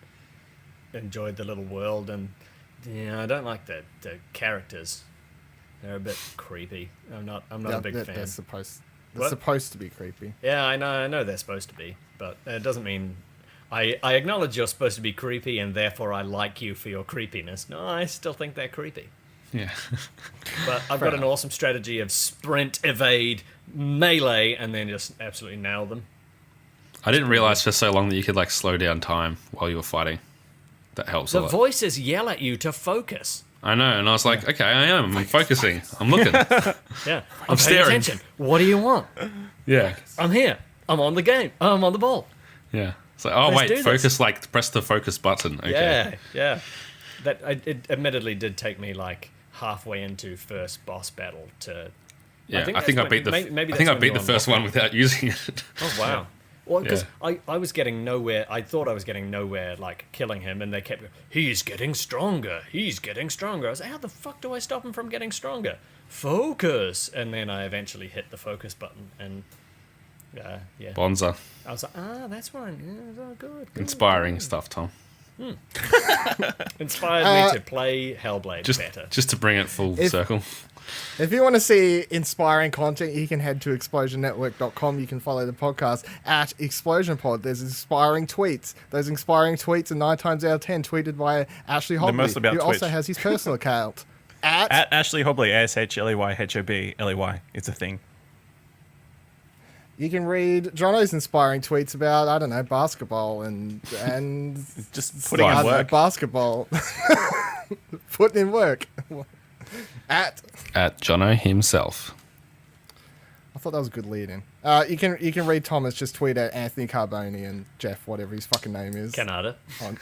C: enjoyed the little world, and, yeah, I don't like the characters. They're a bit creepy. I'm not a big fan.
A: They're supposed
C: What?
A: to be creepy.
C: Yeah, I know they're supposed to be. but it doesn't mean I acknowledge you're supposed to be creepy, and therefore I like you for your creepiness. No, I still think they're creepy.
D: Yeah.
C: But I've got an awesome strategy of sprint, evade, melee, and then just absolutely nail them.
D: I didn't realize for so long that you could like slow down time while you were fighting. That helps a
C: The
D: lot.
C: voices yell at you to focus.
D: I know, and I was like, okay, I'm focusing. I'm looking.
C: Yeah, I'm paying
D: staring.
C: attention. What do you want?
D: Yeah.
C: I'm here. I'm on the game. I'm on the ball.
D: Yeah. It's like, oh,
C: Let's do
D: wait,
C: this.
D: focus, like, press the focus button. Okay.
C: Yeah. It admittedly did take me like halfway into first boss battle to.
D: Yeah, I
C: that's
D: think I
C: when-
D: beat the.
C: maybe
D: I
C: that's
D: think I
C: when
D: beat
C: you
D: the first
C: unlock
D: one without using it.
C: Oh wow. Well, because
D: Yeah.
C: I was getting nowhere. I thought I was getting nowhere, like killing him, and they kept going, he's getting stronger. He's getting stronger. I was like, how the fuck do I stop him from getting stronger? Focus. And then I eventually hit the focus button, and yeah,
D: Bonza.
C: I was like, that's one. Yeah, oh, good.
D: Inspiring stuff, Tom.
C: Inspired me to play Hellblade better.
D: Just to bring it full circle.
A: If you want to see inspiring content, you can head to explosionnetwork.com. You can follow the podcast at ExplosionPod. There's inspiring tweets. Those inspiring tweets are 9 times out of 10 tweeted by Ashley Hobley,
E: mostly about
A: who
E: Twitch.
A: also has his personal account at
E: At Ashley Hobley, ASHLEYHOBLEY. It's a thing.
A: You can read Jono's inspiring tweets about, I don't know, basketball and
E: Just putting
A: I
E: in
A: don't know,
E: work.
A: basketball. Putting in work. At
D: Jono himself.
A: I thought that was a good lead in. You can read Thomas just tweet at Anthony Carboni and Jeff, whatever his fucking name is.
C: Canada.
A: On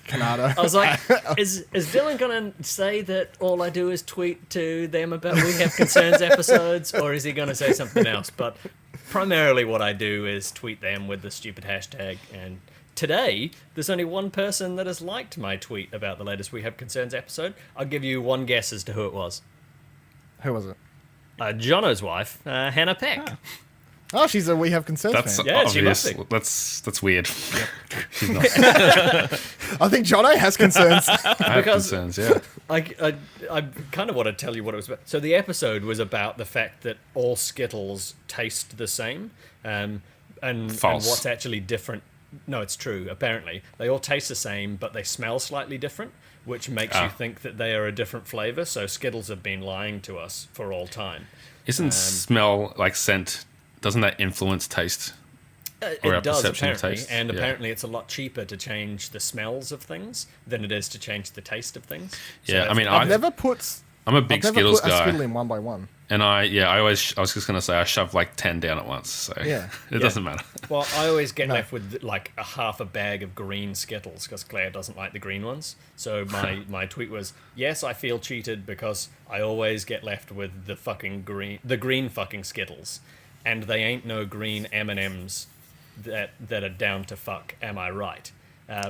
A: Canada.
C: I was like, is Dylan going to say that all I do is tweet to them about We Have Concerns episodes, or is he going to say something else? But primarily what I do is tweet them with the stupid hashtag, and today there's only one person that has liked my tweet about the latest We Have Concerns episode. I'll give you one guess as to who it was.
A: Who was it?
C: Jono's wife, Hannah Peck.
A: Oh, she's a We Have Concerns
D: That's
A: fan.
C: Yeah, she
D: obvious.
C: must be.
D: That's weird. She's not.
A: I think Jono has concerns.
D: I have
C: Because-
D: concerns, yeah.
C: I kind of want to tell you what it was about. So the episode was about the fact that all Skittles taste the same, and
D: False.
C: what's actually different. No, it's true. Apparently, they all taste the same, but they smell slightly different, which makes you think that they are a different flavor. So Skittles have been lying to us for all time.
D: Isn't smell like scent? Doesn't that influence taste? Or our
C: It does
D: perception of
C: apparently,
D: taste?
C: and
D: Yeah.
C: apparently it's a lot cheaper to change the smells of things than it is to change the taste of things. So
D: Yeah, I
C: if-
D: mean,
A: I've never put
D: I'm a big
A: I've never
D: Skittles
A: put a Skittle
D: guy,
A: in one by one.
D: and I was just gonna say I shove like 10 down at once, so
A: Yeah.
D: it doesn't matter.
C: Well, I always get left with like a half a bag of green Skittles because Claire doesn't like the green ones. So my tweet was, yes, I feel cheated because I always get left with the green fucking Skittles, and they ain't no green M&Ms that are down to fuck. Am I right?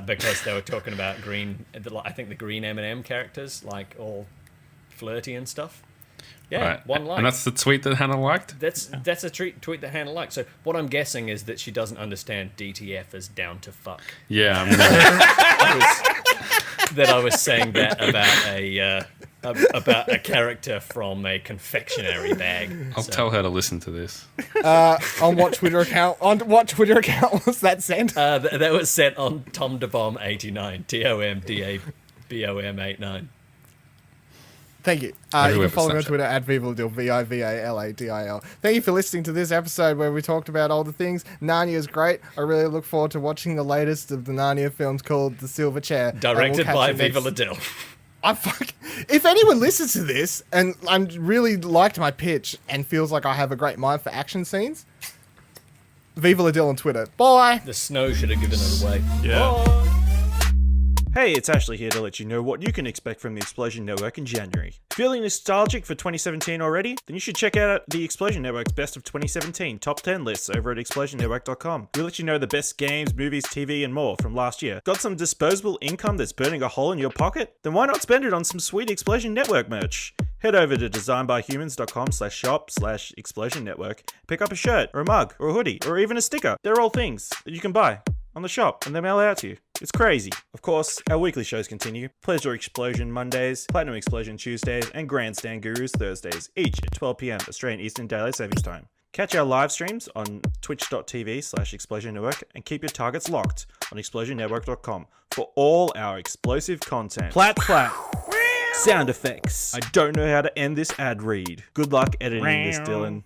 C: Because they were talking about green. I think the green M&M characters like all flirty and stuff. Yeah,
D: Right.
C: one like.
D: And that's the tweet that Hannah liked?
C: That's a tweet that Hannah liked. So what I'm guessing is that she doesn't understand DTF as down to fuck.
D: Yeah,
C: I was saying that about a character from a confectionery bag.
D: I'll tell her to listen to this.
A: On what Twitter account was that sent?
C: That was sent on Tom DeBomb 89. TOMDABOM89.
A: Thank you.
D: Everywhere
A: You can
D: for
A: follow me on
D: Snapchat.
A: Twitter at Vivaladil, VIVALADIL. Thank you for listening to this episode where we talked about all the things. Narnia is great. I really look forward to watching the latest of the Narnia films called The Silver Chair. And we'll
C: Directed
A: catch
C: by
A: you next-
C: Viva La Dill.
A: If anyone listens to this and I'm really liked my pitch and feels like I have a great mind for action scenes, Viva La Dill on Twitter. Bye.
C: The snow should have given it away.
E: Yeah. Hey, it's Ashley here to let you know what you can expect from the Explosion Network in January. Feeling nostalgic for 2017 already? Then you should check out the Explosion Network's Best of 2017 Top 10 lists over at explosionnetwork.com. We'll let you know the best games, movies, TV, and more from last year. Got some disposable income that's burning a hole in your pocket? Then why not spend it on some sweet Explosion Network merch? Head over to designbyhumans.com/shop/Explosion Network. Pick up a shirt, or a mug, or a hoodie, or even a sticker. They're all things that you can buy on the shop and they mail out to you. It's crazy. Of course, our weekly shows continue. Pleasure Explosion Mondays, Platinum Explosion Tuesdays, and Grandstand Gurus Thursdays, each at 12 p.m. Australian Eastern Daylight Savings Time. Catch our live streams on twitch.tv/Explosion Network and keep your targets locked on explosionnetwork.com for all our explosive content. Plat plat. Sound effects. I don't know how to end this ad read. Good luck editing this, Dylan.